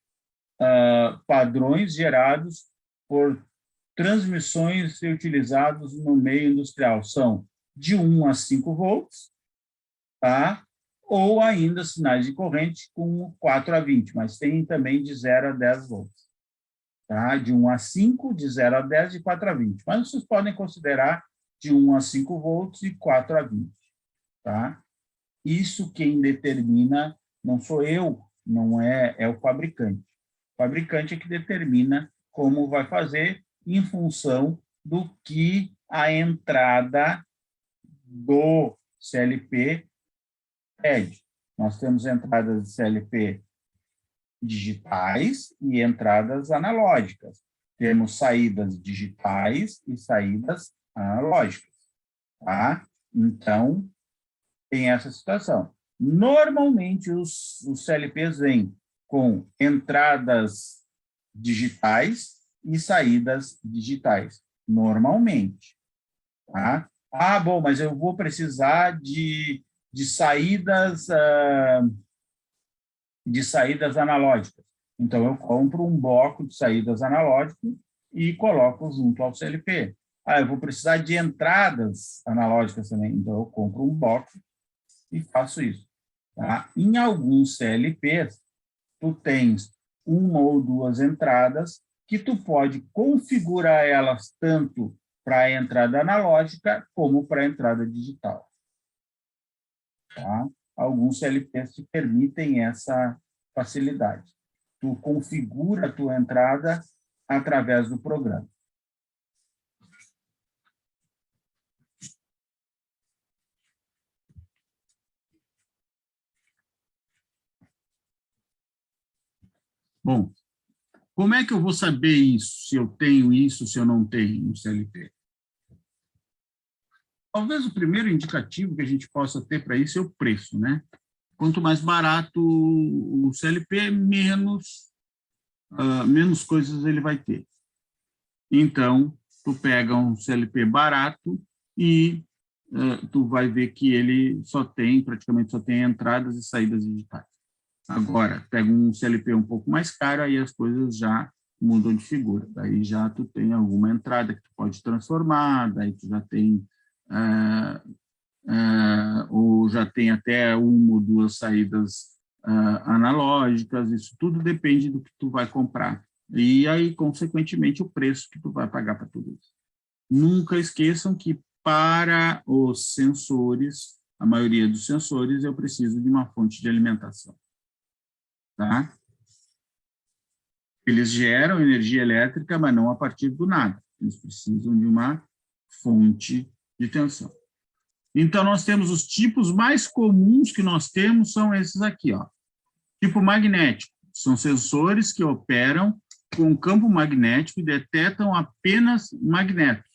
padrões gerados por transmissões utilizados no meio industrial são de 1 a 5 volts, tá? Ou ainda sinais de corrente com 4 a 20, mas tem também de 0 a 10 volts. Tá? De 1 a 5, de 0 a 10, de 4 a 20. Mas vocês podem considerar de 1 a 5 volts e 4 a 20. Tá? Isso quem determina não sou eu, não é o fabricante. O fabricante é que determina como vai fazer em função do que a entrada do CLP pede. Nós temos entradas de CLP digitais e entradas analógicas. Temos saídas digitais e saídas analógicas. Tá? Então, tem essa situação. Normalmente, os CLPs vêm com entradas digitais e saídas digitais. Normalmente. Tá? Bom, mas eu vou precisar de saídas analógicas. Então, eu compro um bloco de saídas analógicas e coloco junto ao CLP. Eu vou precisar de entradas analógicas também. Então, eu compro um bloco e faço isso. Tá? Em alguns CLPs, tu tens uma ou duas entradas que tu pode configurar elas tanto para a entrada analógica como para a entrada digital. Tá? Alguns CLPs te permitem essa facilidade. Tu configura a tua entrada através do programa. Bom, como é que eu vou saber isso, se eu tenho isso, se eu não tenho no CLP? Talvez o primeiro indicativo que a gente possa ter para isso é o preço, né? Quanto mais barato o CLP, menos coisas ele vai ter. Então, tu pega um CLP barato e tu vai ver que ele praticamente só tem entradas e saídas digitais. Agora, pega um CLP um pouco mais caro, aí as coisas já mudam de figura. Daí já tu tem alguma entrada que tu pode transformar, daí tu já tem ou já tem até uma ou duas saídas analógicas. Isso tudo depende do que tu vai comprar. E aí, consequentemente, o preço que tu vai pagar para tudo isso. Nunca esqueçam que para os sensores, a maioria dos sensores, eu preciso de uma fonte de alimentação. Tá? Eles geram energia elétrica, mas não a partir do nada. Eles precisam de uma fonte de tensão. Então, nós temos os tipos mais comuns que nós temos, são esses aqui. Ó. Tipo magnético, são sensores que operam com campo magnético e detectam apenas magnetos.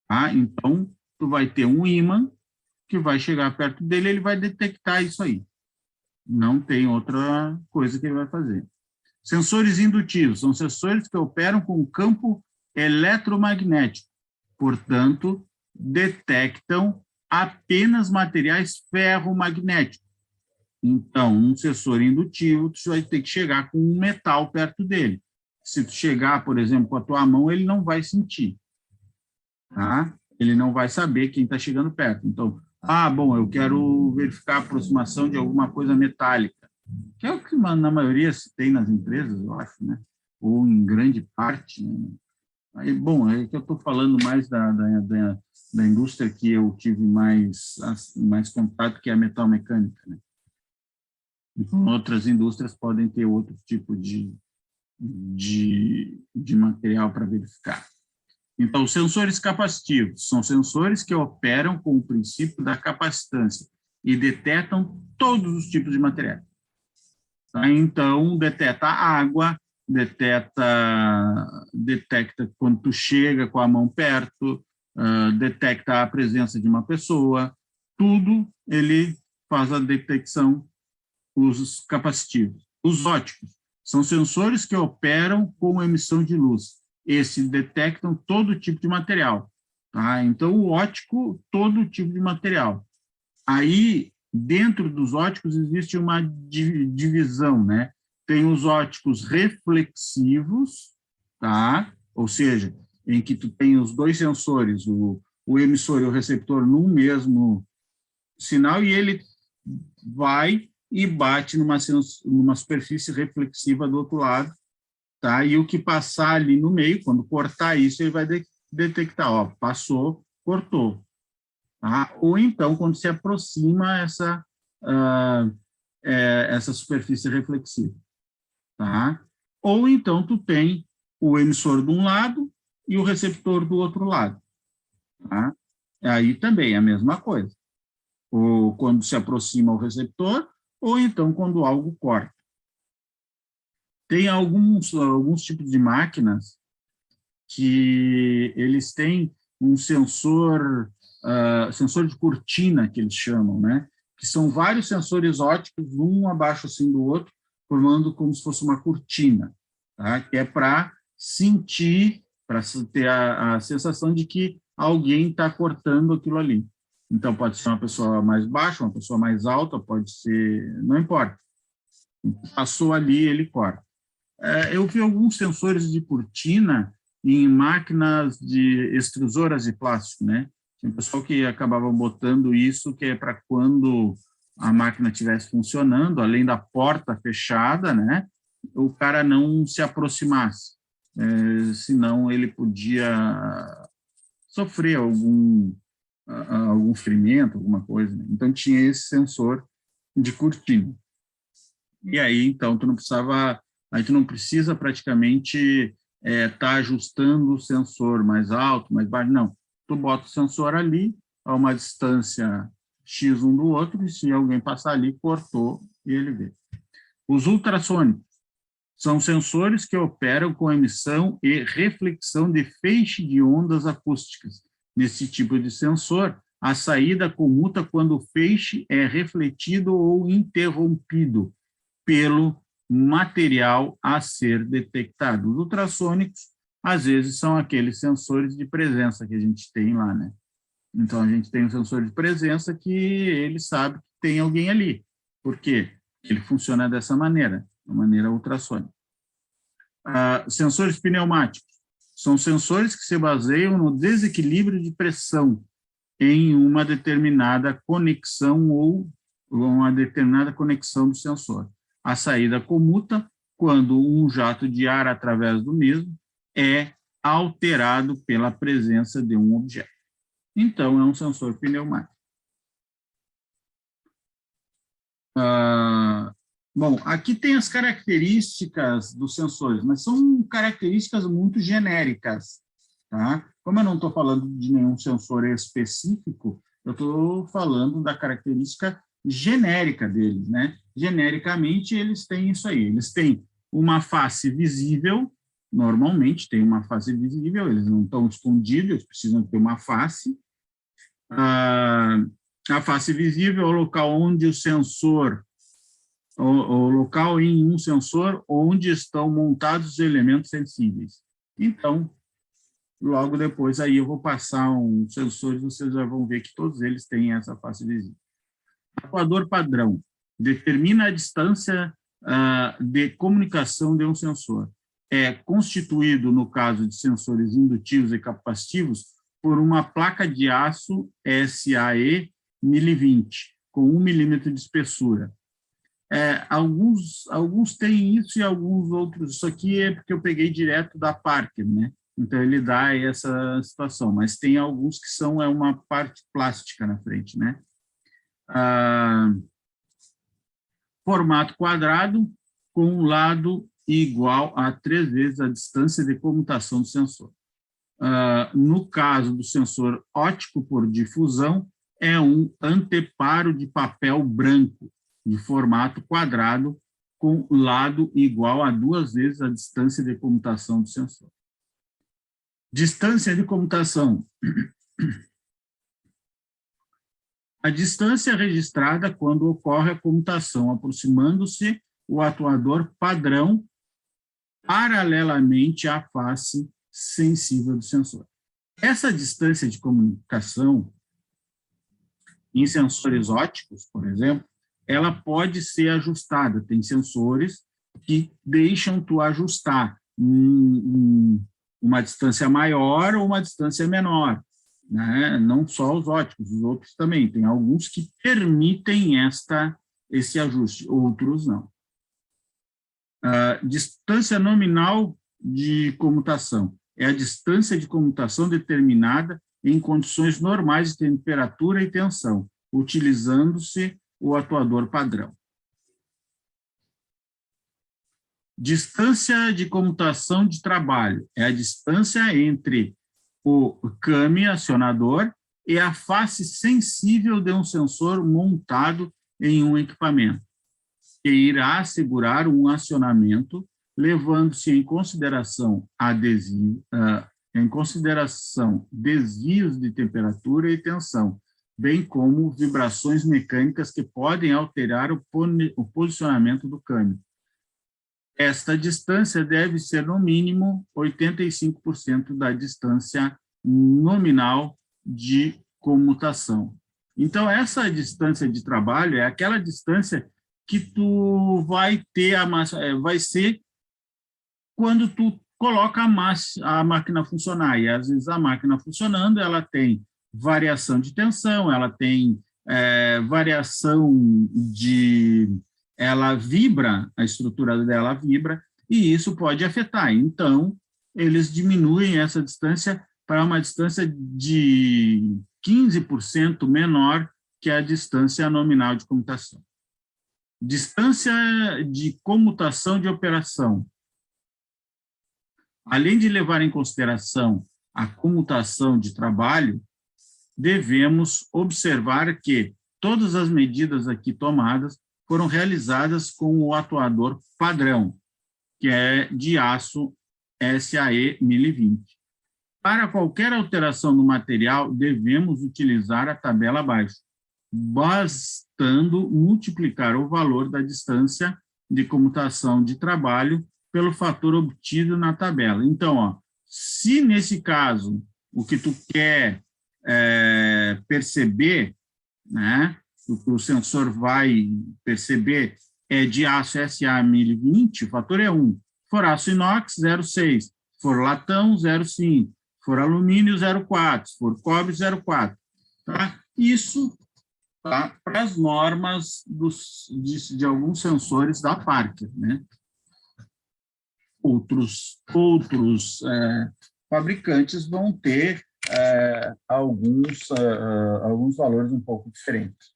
Tá? Então, tu vai ter um ímã que vai chegar perto dele, ele vai detectar isso aí. Não tem outra coisa que ele vai fazer. Sensores indutivos são sensores que operam com campo eletromagnético. Portanto, detectam apenas materiais ferromagnéticos. Então, um sensor indutivo, tu vai ter que chegar com um metal perto dele. Se tu chegar, por exemplo, com a tua mão, ele não vai sentir. Tá? Ele não vai saber quem está chegando perto. Então, bom, eu quero verificar a aproximação de alguma coisa metálica, que é o que na maioria se tem nas empresas, eu acho, né? Ou em grande parte. Né? Aí, bom, é que eu estou falando mais da indústria que eu tive mais contato, que é a metalmecânica, né? Então, outras indústrias podem ter outro tipo de material para verificar. Então, os sensores capacitivos são sensores que operam com o princípio da capacitância e detectam todos os tipos de materiais. Tá? Então, detecta água, detecta quando tu chega com a mão perto, detecta a presença de uma pessoa, tudo ele faz a detecção, os capacitivos. Os óticos são sensores que operam com emissão de luz. Esses detectam todo tipo de material. Tá? Então, o ótico, todo tipo de material. Aí, dentro dos óticos, existe uma divisão, né? Tem os óticos reflexivos, tá? Ou seja, em que tu tem os dois sensores, o emissor e o receptor, no mesmo sinal, e ele vai e bate numa superfície reflexiva do outro lado, tá? E o que passar ali no meio, quando cortar isso, ele vai detectar, ó, passou, cortou. Tá? Ou então, quando se aproxima essa superfície reflexiva. Tá? Ou então, tu tem o emissor de um lado e o receptor do outro lado. Tá? Aí também é a mesma coisa. Ou quando se aproxima o receptor, ou então quando algo corta. Tem alguns tipos de máquinas que eles têm um sensor de cortina, que eles chamam, né? Que são vários sensores ópticos, um abaixo assim do outro, formando como se fosse uma cortina, tá? Que é para sentir, para ter a sensação de que alguém está cortando aquilo ali. Então, pode ser uma pessoa mais baixa, uma pessoa mais alta, pode ser, não importa. Passou ali, ele corta. Eu vi alguns sensores de cortina em máquinas de extrusoras de plástico, né? Tem pessoal que acabava botando isso, que é para quando a máquina estivesse funcionando, além da porta fechada, né? O cara não se aproximasse, senão ele podia sofrer algum ferimento, alguma coisa. Né? Então, tinha esse sensor de cortina. E aí, então, tu não precisa praticamente tá ajustando o sensor mais alto, mais baixo, não. Tu bota o sensor ali, a uma distância X um do outro, e se alguém passar ali, cortou, e ele vê. Os ultrassônicos são sensores que operam com emissão e reflexão de feixe de ondas acústicas. Nesse tipo de sensor, a saída comuta quando o feixe é refletido ou interrompido pelo material a ser detectado. Os ultrassônicos, às vezes, são aqueles sensores de presença que a gente tem lá, né? Então, a gente tem um sensor de presença que ele sabe que tem alguém ali. Por quê? Ele funciona dessa maneira, de maneira ultrassônica. Sensores pneumáticos são sensores que se baseiam no desequilíbrio de pressão em uma determinada conexão ou uma determinada conexão do sensor. A saída comuta quando um jato de ar através do mesmo é alterado pela presença de um objeto. Então, é um sensor pneumático. Bom, aqui tem as características dos sensores, mas são características muito genéricas. Tá? Como eu não estou falando de nenhum sensor específico, eu estou falando da característica genérica deles, né? Genericamente, eles têm isso aí. Eles têm uma face visível, normalmente tem uma face visível, eles não estão escondidos, eles precisam ter uma face. A face visível é o local onde o sensor, o local em um sensor onde estão montados os elementos sensíveis. Então, logo depois aí eu vou passar uns sensores, vocês já vão ver que todos eles têm essa face visível. Atuador padrão. determina a distância de comunicação de um sensor. É constituído, no caso de sensores indutivos e capacitivos, por uma placa de aço SAE 1020, com 1 milímetro de espessura. Alguns têm isso e alguns outros. Isso aqui é porque eu peguei direto da Parker, né? Então, ele dá essa situação, mas tem alguns que são uma parte plástica na frente, né? Formato quadrado, com um lado igual a 3 vezes a distância de comutação do sensor. No caso do sensor óptico por difusão, é um anteparo de papel branco, de formato quadrado, com lado igual a 2 vezes a distância de comutação do sensor. Distância de comutação. A distância registrada quando ocorre a comutação, aproximando-se o atuador padrão paralelamente à face sensível do sensor. Essa distância de comunicação, em sensores ópticos, por exemplo, ela pode ser ajustada. Tem sensores que deixam tu ajustar uma distância maior ou uma distância menor, né? Não só os ópticos, os outros também. Tem alguns que permitem esse ajuste, outros não. Distância nominal de comutação é a distância de comutação determinada em condições normais de temperatura e tensão, utilizando-se o atuador padrão. Distância de comutação de trabalho é a distância entre o câmbio acionador e a face sensível de um sensor montado em um equipamento, que irá assegurar um acionamento, levando-se em consideração desvios de temperatura e tensão, bem como vibrações mecânicas que podem alterar o posicionamento do câmbio. Esta distância deve ser, no mínimo, 85% da distância nominal de comutação. Então, essa distância de trabalho é aquela distância que tu vai ter vai ser quando tu coloca a máquina funcionar. E, às vezes, a máquina funcionando, ela tem variação de tensão, ela tem variação ela vibra, a estrutura dela vibra, e isso pode afetar. Então, eles diminuem essa distância para uma distância de 15% menor que a distância nominal de comutação. Distância de comutação de operação. Além de levar em consideração a comutação de trabalho, devemos observar que todas as medidas aqui tomadas foram realizadas com o atuador padrão, que é de aço SAE 1020. Para qualquer alteração no material, devemos utilizar a tabela abaixo, bastando multiplicar o valor da distância de comutação de trabalho pelo fator obtido na tabela. Então, se nesse caso o que tu quer perceber, né, o que o sensor vai perceber é de aço SA 1020, o fator é 1. For aço inox, 0,6. For latão, 0,5. For alumínio, 0,4. For cobre, 0,4. Tá? Isso tá, para as normas de alguns sensores da Parker, né? Outros fabricantes vão ter alguns valores um pouco diferentes.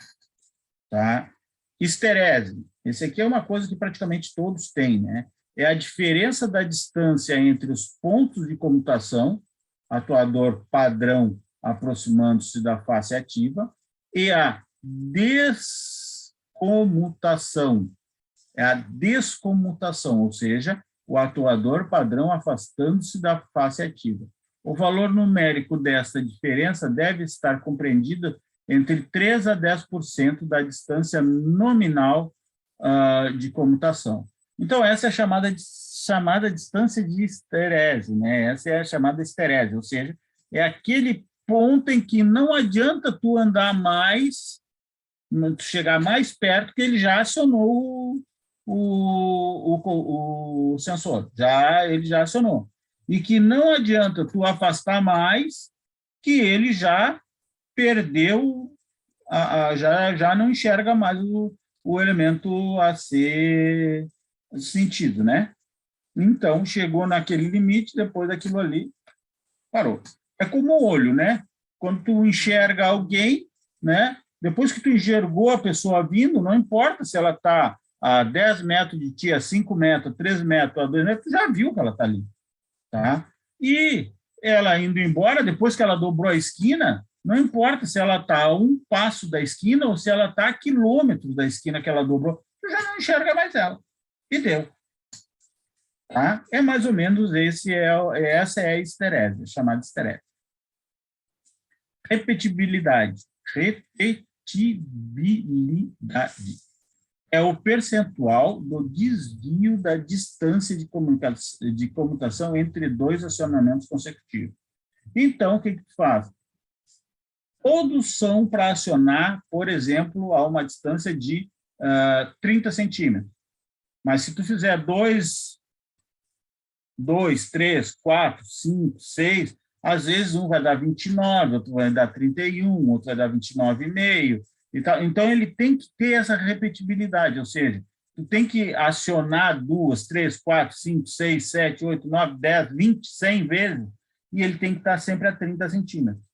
Tá? Esterese. Esse aqui é uma coisa que praticamente todos têm, né? É a diferença da distância entre os pontos de comutação, atuador padrão aproximando-se da face ativa, e a descomutação. É a descomutação, ou seja, o atuador padrão afastando-se da face ativa. O valor numérico desta diferença deve estar compreendido entre 3% a 10% da distância nominal de comutação. Então, essa é a chamada distância de esterese, né? Essa é a chamada esterese, ou seja, é aquele ponto em que não adianta tu andar mais tu chegar mais perto que ele já acionou o sensor, ele já acionou. E que não adianta tu afastar mais, que ele já perdeu, já não enxerga mais o elemento a ser sentido, né? Então, chegou naquele limite, depois daquilo ali, parou. É como o olho, né? Quando tu enxerga alguém, né? Depois que tu enxergou a pessoa vindo, não importa se ela está a 10 metros de ti, a 5 metros, a 3 metros, a 2 metros, tu já viu que ela está ali. Tá? E ela indo embora, depois que ela dobrou a esquina, não importa se ela está a 1 passo da esquina ou se ela está a quilômetros da esquina que ela dobrou, tu já não enxerga mais ela. E deu. Tá? É mais ou menos essa é a histerésia, chamada histerésia. Repetibilidade. Repetibilidade é o percentual do desvio da distância de comutação entre 2 acionamentos consecutivos. Então, o que tu faz? Todos são para acionar, por exemplo, a uma distância de 30 centímetros. Mas se tu fizer 2, 3, 4, 5, 6, às vezes um vai dar 29, outro vai dar 31, outro vai dar 29,5. Então, ele tem que ter essa repetibilidade, ou seja, tu tem que acionar 2, 3, 4, 5, 6, 7, 8, 9, 10, 20, 100 vezes, e ele tem que estar sempre a 30 centímetros.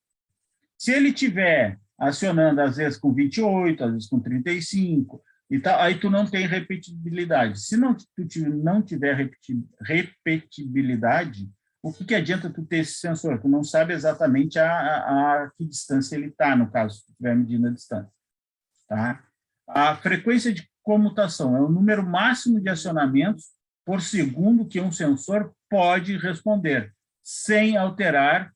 Se ele estiver acionando, às vezes, com 28, às vezes com 35, e tal, aí tu não tem repetibilidade. Se tu não tiver repetibilidade, o que adianta tu ter esse sensor? Tu não sabe exatamente a que distância ele está, no caso, se tu estiver medindo a distância. Tá? A frequência de comutação é o número máximo de acionamentos por segundo que um sensor pode responder, sem alterações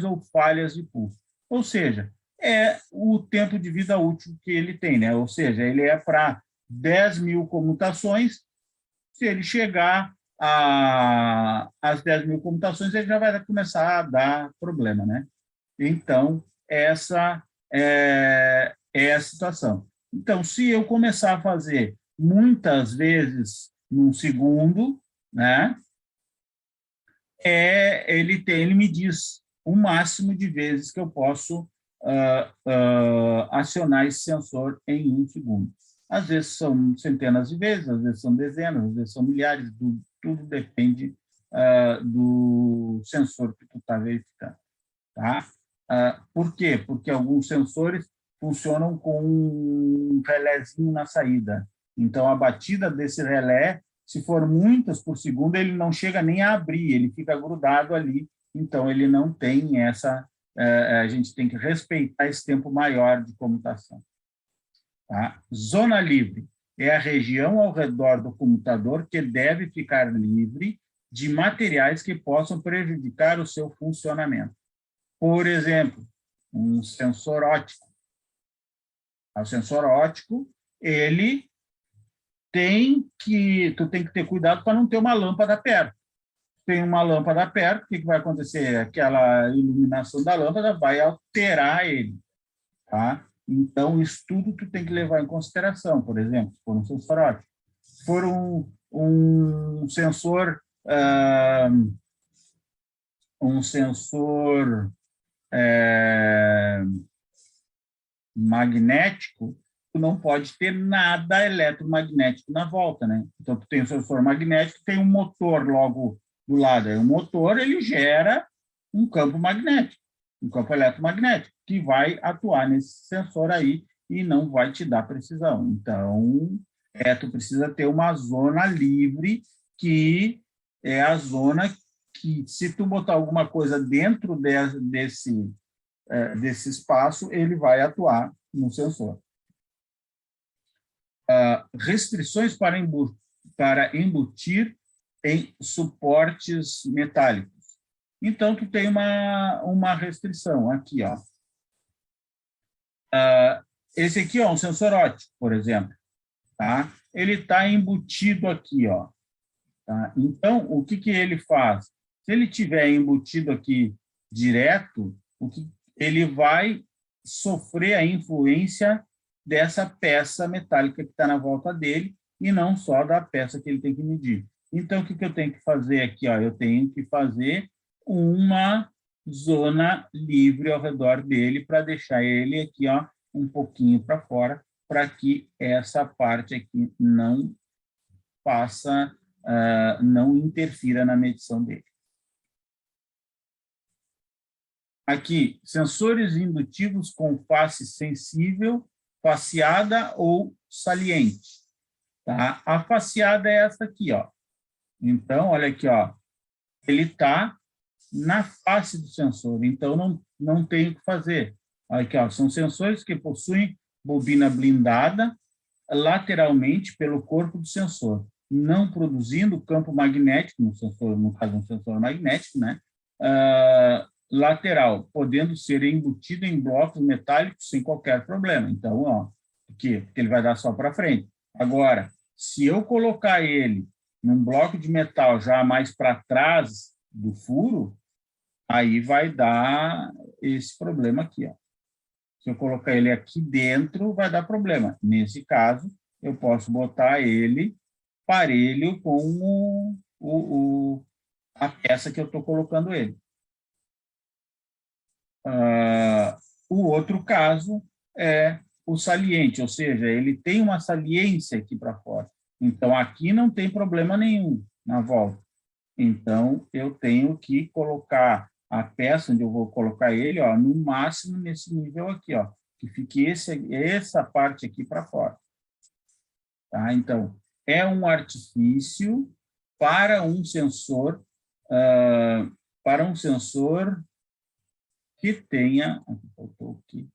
ou falhas de pulso. Ou seja, é o tempo de vida útil que ele tem, né? Ou seja, ele é para 10.000 comutações. Se ele chegar às 10.000 comutações, ele já vai começar a dar problema, né? Então, essa é a situação. Então, se eu começar a fazer muitas vezes num segundo, né, ele me diz o máximo de vezes que eu posso acionar esse sensor em 1 segundo. Às vezes são centenas de vezes, às vezes são dezenas, às vezes são milhares, tudo depende do sensor que tu está verificando. Tá? Por quê? Porque alguns sensores funcionam com um relézinho na saída. Então, a batida desse relé, se for muitas por segundo, ele não chega nem a abrir, ele fica grudado ali. Então, ele não tem essa... a gente tem que respeitar esse tempo maior de comutação. Tá? Zona livre é a região ao redor do comutador que deve ficar livre de materiais que possam prejudicar o seu funcionamento. Por exemplo, um sensor óptico. O sensor óptico, tu tem que ter cuidado para não ter uma lâmpada perto. Tem uma lâmpada perto, o que vai acontecer? Aquela iluminação da lâmpada vai alterar ele. Tá? Então, isso tudo tu tem que levar em consideração, por exemplo, se for um sensor óptico. Se for um sensor magnético, tu não pode ter nada eletromagnético na volta, né? Então, tu tem um sensor magnético, tem um motor logo do lado. Aí, o motor, ele gera um campo magnético, um campo eletromagnético, que vai atuar nesse sensor aí e não vai te dar precisão. Então, tu precisa ter uma zona livre, que é a zona que, se tu botar alguma coisa dentro desse espaço, ele vai atuar no sensor. Restrições para embutir em suportes metálicos. Então, tu tem uma restrição aqui, ó. Esse aqui é um sensor óptico, por exemplo. Tá? Ele está embutido aqui, ó. Tá? Então, o que ele faz? Se ele tiver embutido aqui direto, ele vai sofrer a influência dessa peça metálica que está na volta dele e não só da peça que ele tem que medir. Então, o que eu tenho que fazer aqui? Ó? Eu tenho que fazer uma zona livre ao redor dele para deixar ele aqui, ó, um pouquinho para fora, para que essa parte aqui não faça, não interfira na medição dele. Aqui, sensores indutivos com face sensível, faceada ou saliente. Tá? A faceada é essa aqui, ó. Então, olha aqui, ó. Ele está na face do sensor, então não tem o que fazer. Olha aqui, ó. São sensores que possuem bobina blindada lateralmente pelo corpo do sensor, não produzindo campo magnético, no sensor, no caso, um sensor magnético, né? Lateral, podendo ser embutido em blocos metálicos sem qualquer problema. Então, ó, porque ele vai dar só para frente. Agora, se eu colocar ele num bloco de metal já mais para trás do furo, aí vai dar esse problema aqui, ó. Se eu colocar ele aqui dentro, vai dar problema. Nesse caso, eu posso botar ele parelho com a peça que eu estou colocando ele. O outro caso é o saliente, ou seja, ele tem uma saliência aqui para fora. Então, aqui não tem problema nenhum na volta. Então, eu tenho que colocar a peça onde eu vou colocar ele, ó, no máximo nesse nível aqui, ó, que fique essa parte aqui para fora. Tá? Então, é um artifício para um sensor, que tenha, aqui faltou aqui,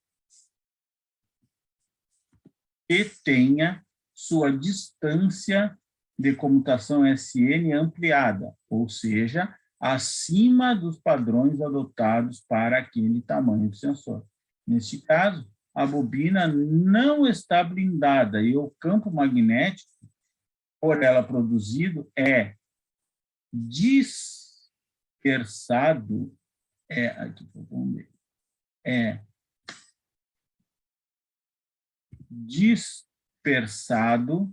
que tenha sua distância de comutação SN ampliada, ou seja, acima dos padrões adotados para aquele tamanho de sensor. Neste caso, a bobina não está blindada e o campo magnético, por ela produzido, é dispersado, aqui, vamos ver, dispersado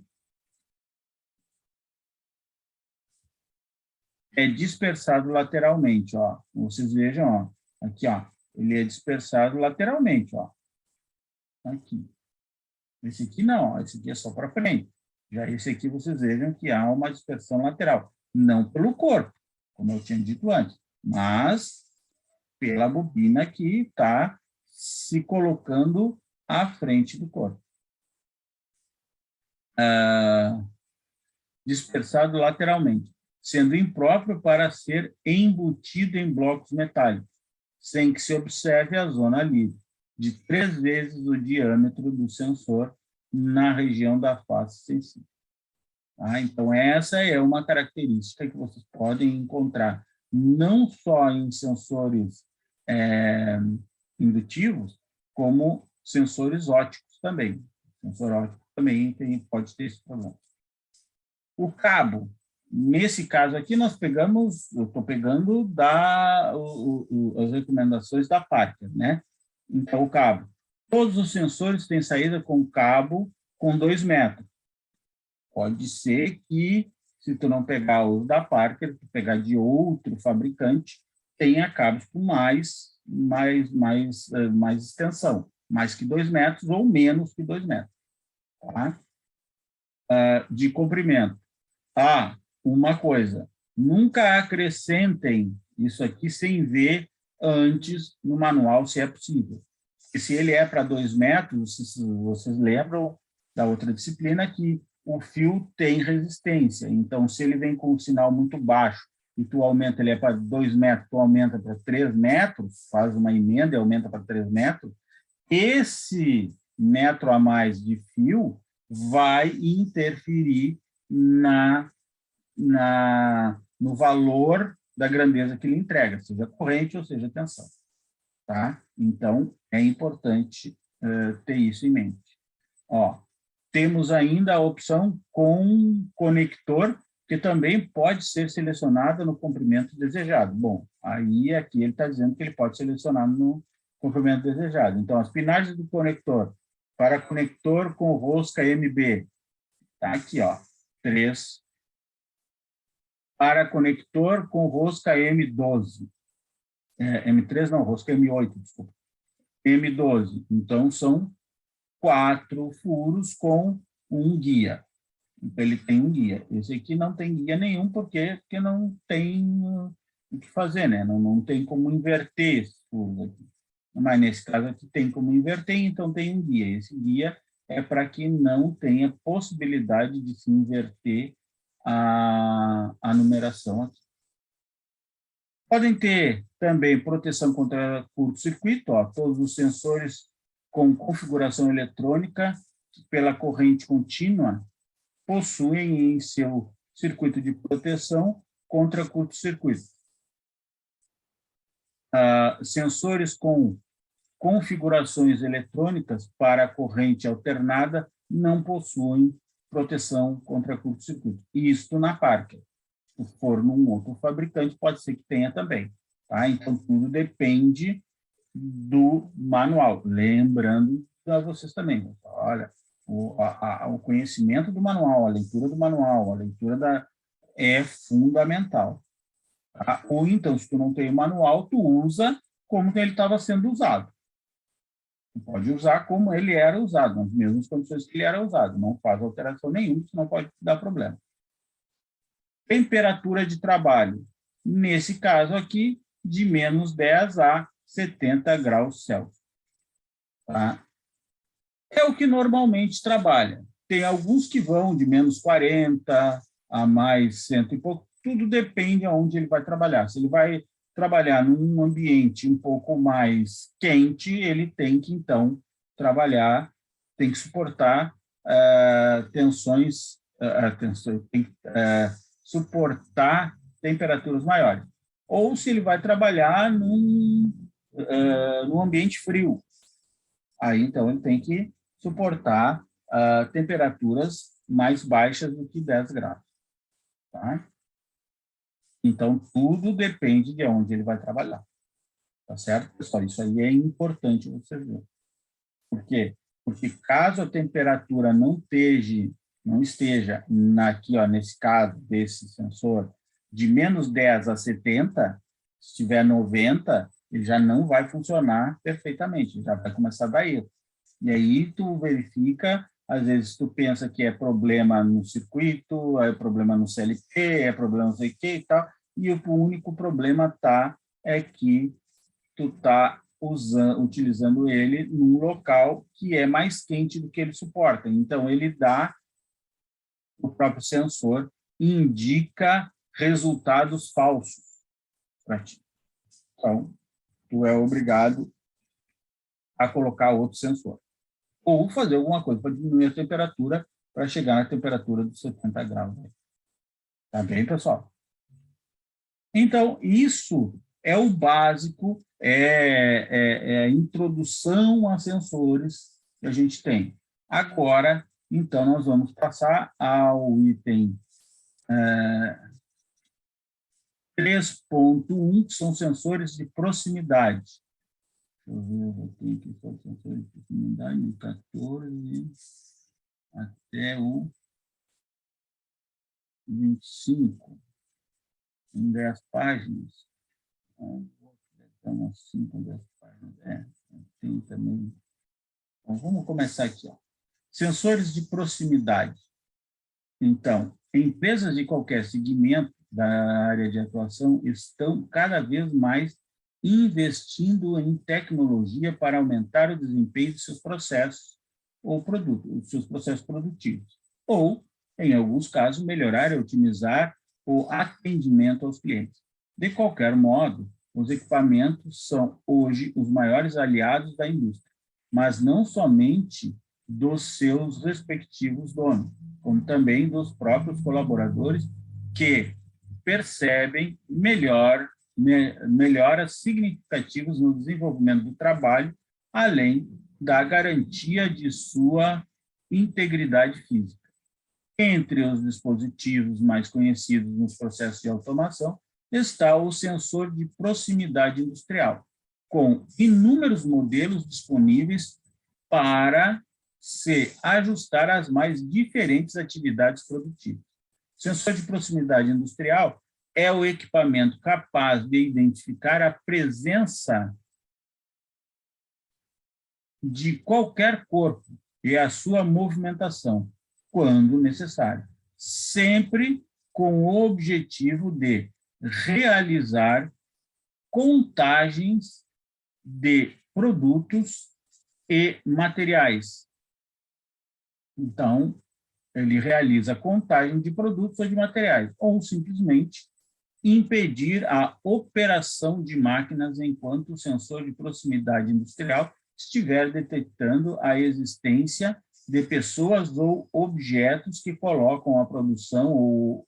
lateralmente, ó. Vocês vejam, ó, aqui, ó, ele é dispersado lateralmente, ó. Aqui. Esse aqui não, ó, esse aqui é só para frente. Já esse aqui vocês vejam que há uma dispersão lateral, não pelo corpo, como eu tinha dito antes, mas pela bobina que está se colocando à frente do corpo. Dispersado lateralmente, sendo impróprio para ser embutido em blocos metálicos, sem que se observe a zona livre, de 3 vezes o diâmetro do sensor na região da face sensível. Tá? Então, essa é uma característica que vocês podem encontrar não só em sensores indutivos, como sensores ópticos também. O sensor óptico também pode ter esse problema. O cabo, nesse caso aqui, eu estou pegando as recomendações da Parker, né? Então, o cabo. Todos os sensores têm saída com cabo com 2 metros. Pode ser que, se tu não pegar os da Parker, tu pegar de outro fabricante, tenha cabos com mais extensão, mais que 2 metros ou menos que 2 metros. Tá? De comprimento. Uma coisa, nunca acrescentem isso aqui sem ver antes no manual, se é possível. E se ele é para 2 metros, vocês lembram da outra disciplina que o fio tem resistência. Então, se ele vem com um sinal muito baixo e tu aumenta, ele é para 2 metros, tu aumenta para 3 metros, faz uma emenda e aumenta para 3 metros, esse metro a mais de fio vai interferir no valor da grandeza que ele entrega, seja corrente ou seja tensão. Tá? Então, é importante ter isso em mente. Ó, temos ainda a opção com conector, que também pode ser selecionada no comprimento desejado. Bom, aí aqui ele está dizendo que ele pode selecionar no comprimento desejado. Então, as pinagens do conector para conector com rosca MB, tá aqui, ó, 3. Para conector com rosca M12. M3 não, rosca M8, desculpa. M12. Então, são 4 furos com um guia. Então, ele tem um guia. Esse aqui não tem guia nenhum, porque não tem o que fazer, né? Não tem como inverter esses furos aqui. Mas, nesse caso aqui, tem como inverter, então tem um guia. Esse guia é para que não tenha possibilidade de se inverter a numeração aqui. Podem ter também proteção contra curto-circuito, todos os sensores com configuração eletrônica pela corrente contínua possuem em seu circuito de proteção contra curto-circuito. Sensores com configurações eletrônicas para corrente alternada não possuem proteção contra curto-circuito. Isto na Parker. Se for num outro fabricante, pode ser que tenha também. Tá? Então, tudo depende do manual. Lembrando a vocês também, olha, o conhecimento do manual, a leitura do manual, a leitura é fundamental. Tá? Ou então, se tu não tem o manual, tu usa como que ele estava sendo usado. Tu pode usar como ele era usado, nas mesmas condições que ele era usado. Não faz alteração nenhuma, senão pode dar problema. Temperatura de trabalho. Nesse caso aqui, de menos 10 a 70 graus Celsius. Tá? É o que normalmente trabalha. Tem alguns que vão de menos 40 a mais 100 e pouco. Tudo depende de onde ele vai trabalhar. Se ele vai trabalhar num ambiente um pouco mais quente, ele tem que, então, trabalhar, tem que suportar tensões, tem que suportar temperaturas maiores. Ou se ele vai trabalhar num ambiente frio, aí, então, ele tem que suportar temperaturas mais baixas do que 10 graus. Tá? Então, tudo depende de onde ele vai trabalhar. Tá certo, pessoal? Isso aí é importante você ver. Por quê? Porque caso a temperatura não esteja aqui, ó, nesse caso desse sensor, de menos 10 a 70, se tiver 90, ele já não vai funcionar perfeitamente, já vai começar a dar erro. E aí tu verifica, às vezes tu pensa que é problema no circuito, é problema no CLP, é problema não sei o que e tal, e o único problema é que tu tá utilizando ele num local que é mais quente do que ele suporta. Então, o próprio sensor indica resultados falsos para ti. Então, tu é obrigado a colocar outro sensor. Ou fazer alguma coisa para diminuir a temperatura para chegar na temperatura dos 70 graus. Tá bem, pessoal? Então, isso é o básico, é a introdução a sensores que a gente tem. Agora, então, nós vamos passar ao item 3.1, que são sensores de proximidade. Deixa eu ver, eu tenho aqui só sensores de proximidade, no 14 até o 25. Em 10 páginas. Então, 5, 10 páginas. Tem também. Então, vamos começar aqui. Sensores de proximidade. Então, empresas de qualquer segmento da área de atuação estão cada vez mais investindo em tecnologia para aumentar o desempenho de seus processos ou produtos, seus processos produtivos. Ou, em alguns casos, melhorar e otimizar o atendimento aos clientes. De qualquer modo, os equipamentos são hoje os maiores aliados da indústria, mas não somente dos seus respectivos donos, como também dos próprios colaboradores que percebem melhoras significativas no desenvolvimento do trabalho, além da garantia de sua integridade física. Entre os dispositivos mais conhecidos nos processos de automação está o sensor de proximidade industrial, com inúmeros modelos disponíveis para se ajustar às mais diferentes atividades produtivas. O sensor de proximidade industrial é o equipamento capaz de identificar a presença de qualquer corpo e a sua movimentação, quando necessário, sempre com o objetivo de realizar contagens de produtos e materiais. Então, ele realiza a contagem de produtos ou de materiais, ou simplesmente impedir a operação de máquinas enquanto o sensor de proximidade industrial estiver detectando a existência de pessoas ou objetos que colocam a produção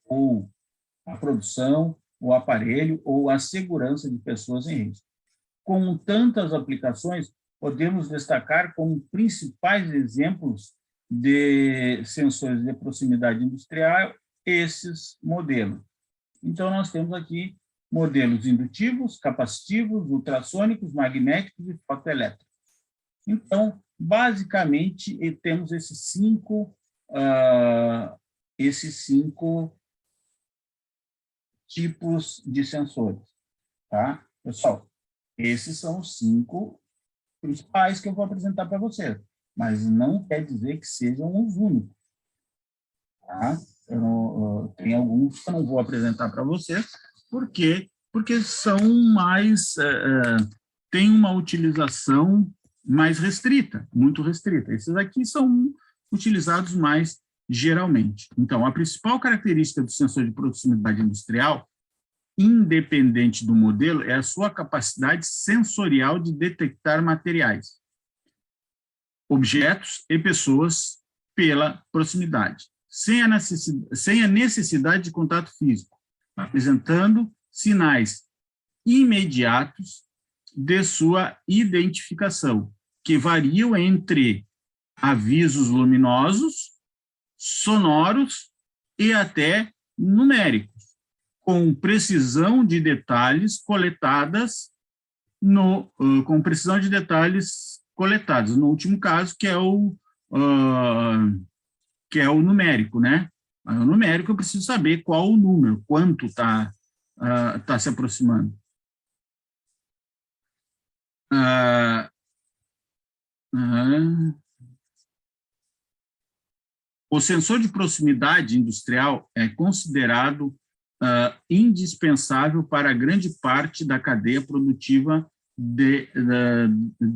o aparelho ou a segurança de pessoas em risco. Com tantas aplicações, podemos destacar como principais exemplos de sensores de proximidade industrial esses modelos. Então, nós temos aqui modelos indutivos, capacitivos, ultrassônicos, magnéticos e fotoelétricos. Então, basicamente, temos esses cinco tipos de sensores. Tá? Pessoal, esses são os 5 principais que eu vou apresentar para vocês, mas não quer dizer que sejam os únicos. Tá? Tem alguns que eu não vou apresentar para vocês, porque são mais, têm uma utilização mais restrita, muito restrita. Esses aqui são utilizados mais geralmente. Então, a principal característica do sensor de proximidade industrial, independente do modelo, é a sua capacidade sensorial de detectar materiais, objetos e pessoas pela proximidade, sem a necessidade de contato físico, apresentando sinais imediatos de sua identificação, que variam entre avisos luminosos, sonoros e até numéricos, com precisão de detalhes coletados, no último caso, que é o numérico, né? O numérico eu preciso saber qual o número, quanto está se aproximando. O sensor de proximidade industrial é considerado indispensável para grande parte da cadeia produtiva de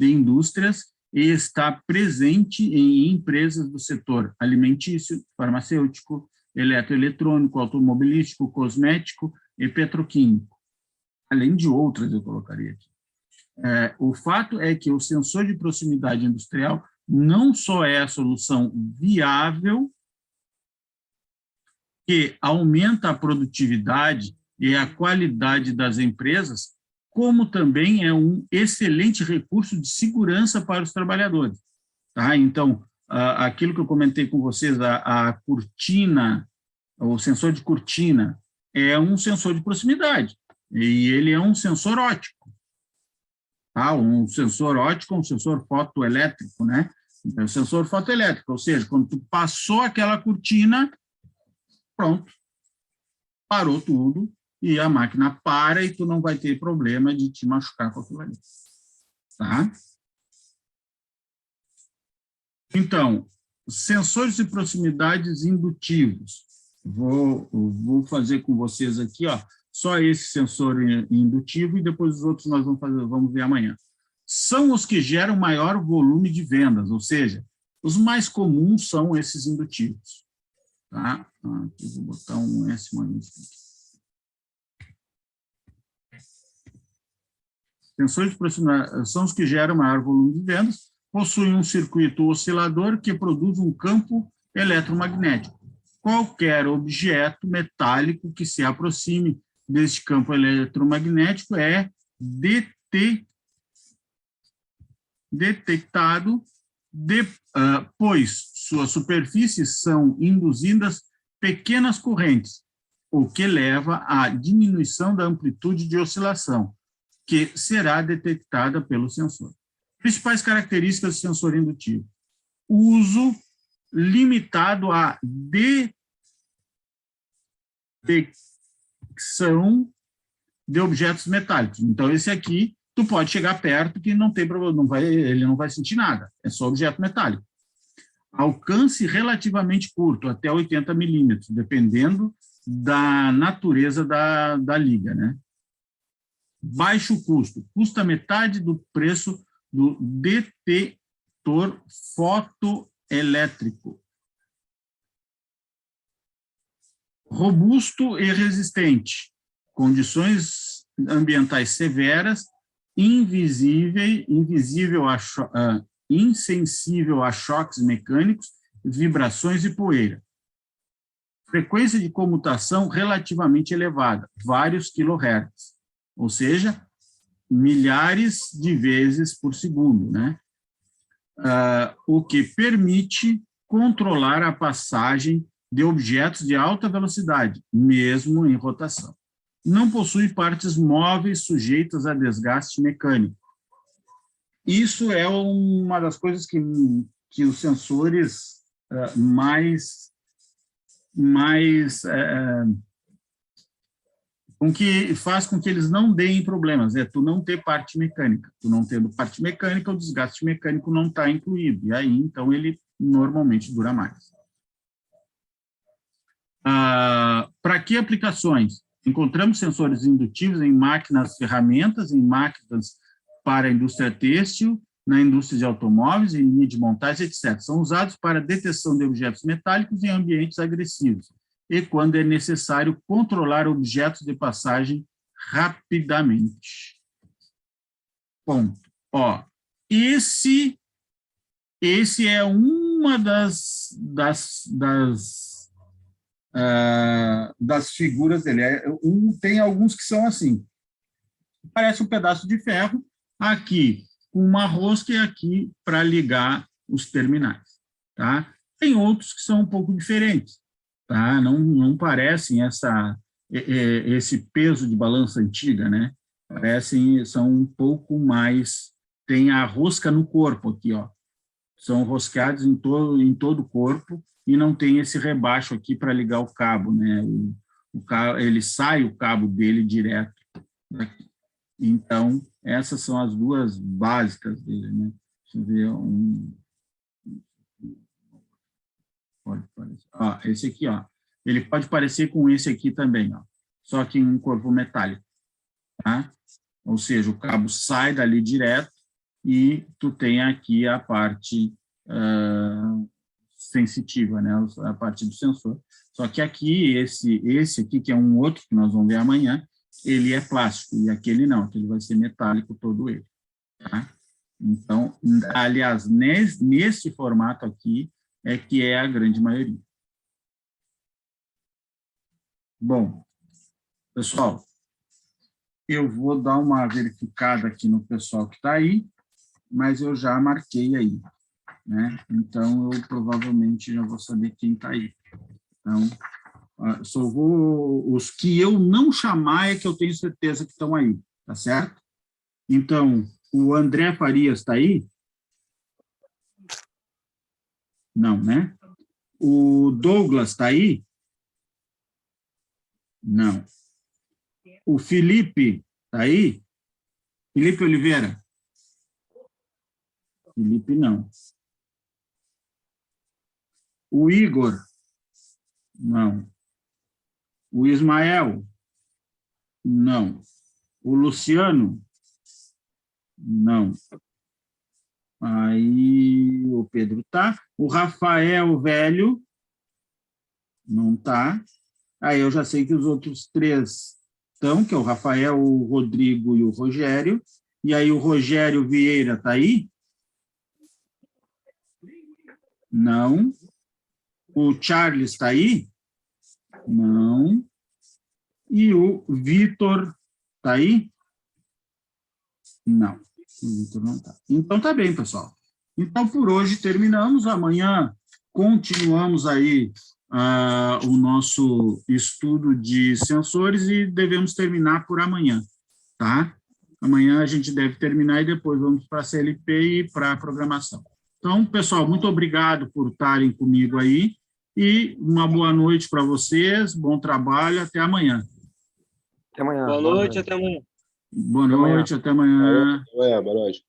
indústrias e está presente em empresas do setor alimentício, farmacêutico, eletroeletrônico, automobilístico, cosmético e petroquímico, além de outras eu colocaria aqui. O fato é que o sensor de proximidade industrial não só é a solução viável que aumenta a produtividade e a qualidade das empresas, como também é um excelente recurso de segurança para os trabalhadores. Tá? Então, aquilo que eu comentei com vocês, a cortina, o sensor de cortina, é um sensor de proximidade, e ele é um sensor óptico. Tá? Um sensor óptico, um sensor fotoelétrico, né? Então, sensor fotoelétrico, ou seja, quando tu passou aquela cortina, pronto, parou tudo, e a máquina para e tu não vai ter problema de te machucar com aquilo ali. Tá? Então, sensores de proximidades indutivos. Vou fazer com vocês aqui, ó, só esse sensor indutivo e depois os outros nós vamos ver amanhã. São os que geram maior volume de vendas, ou seja, os mais comuns são esses indutivos. Tá? Aqui vou botar um S maiúsculo aqui. Sensores de proximidade são os que geram maior volume de vendas, possuem um circuito oscilador que produz um campo eletromagnético. Qualquer objeto metálico que se aproxime deste campo eletromagnético é detectado, pois suas superfícies são induzidas pequenas correntes, o que leva à diminuição da amplitude de oscilação. que será detectada pelo sensor. Principais características do sensor indutivo. Uso limitado à detecção de objetos metálicos. Então, esse aqui, tu pode chegar perto que não tem problema, ele não vai sentir nada, é só objeto metálico. Alcance relativamente curto, até 80 milímetros, dependendo da natureza da liga, né? Baixo custo, custa metade do preço do detector fotoelétrico. Robusto e resistente, condições ambientais severas, insensível a choques mecânicos, vibrações e poeira. Frequência de comutação relativamente elevada, vários quilohertz, ou seja, milhares de vezes por segundo, né? O que permite controlar a passagem de objetos de alta velocidade, mesmo em rotação. Não possui partes móveis sujeitas a desgaste mecânico. Isso é uma das coisas que os sensores faz com que eles não deem problemas, tu não ter parte mecânica. Tu não tendo parte mecânica, o desgaste mecânico não está incluído, e aí, então, ele normalmente dura mais. Para que aplicações? Encontramos sensores indutivos em máquinas, ferramentas, em máquinas para a indústria têxtil, na indústria de automóveis, em linha de montagem, etc. São usados para detecção de objetos metálicos em ambientes agressivos e quando é necessário controlar objetos de passagem rapidamente. Ponto. Esse é uma das figuras dele. Tem alguns que são assim. Parece um pedaço de ferro, aqui com uma rosca e aqui para ligar os terminais. Tá? Tem outros que são um pouco diferentes. Tá? Não parecem esse peso de balança antiga, né? São um pouco mais... Tem a rosca no corpo aqui, ó. São rosqueados em todo o corpo, e não tem esse rebaixo aqui para ligar o cabo, né? Ele sai o cabo dele direto daqui. Então, essas são as duas básicas dele, né? Deixa eu ver pode parecer. Esse aqui, ó. Ele pode parecer com esse aqui também, ó. Só que em um corpo metálico, tá? Ou seja, o cabo sai dali direto e tu tem aqui a parte sensitiva, né? A parte do sensor. Só que aqui, esse aqui, que é um outro que nós vamos ver amanhã, ele é plástico, e aquele não, aquele vai ser metálico todo ele. Tá? Então, aliás, nesse formato aqui, é que é a grande maioria. Bom, pessoal, eu vou dar uma verificada aqui no pessoal que está aí, mas eu já marquei aí, né? Então, eu provavelmente já vou saber quem está aí. Então, só os que eu não chamar é que eu tenho certeza que estão aí, tá certo? Então, o André Farias está aí? Não, né? O Douglas está aí? Não. O Felipe está aí? Felipe Oliveira? Felipe não. O Igor? Não. O Ismael? Não. O Luciano? Não. Aí o Pedro tá. O Rafael Velho? Não tá. Aí eu já sei que os outros três estão, que é o Rafael, o Rodrigo e o Rogério. E aí o Rogério Vieira está aí? Não. O Charles está aí? Não. E o Vitor está aí? Não. O Vitor não está. Então tá bem, pessoal. Então por hoje terminamos. Amanhã continuamos aí o nosso estudo de sensores e devemos terminar por amanhã, tá? Amanhã a gente deve terminar e depois vamos para a CLP e para a programação. Então, pessoal, muito obrigado por estarem comigo aí e uma boa noite para vocês, bom trabalho, até amanhã. Até amanhã. Boa noite, até amanhã. Boa noite, até amanhã. Boa noite.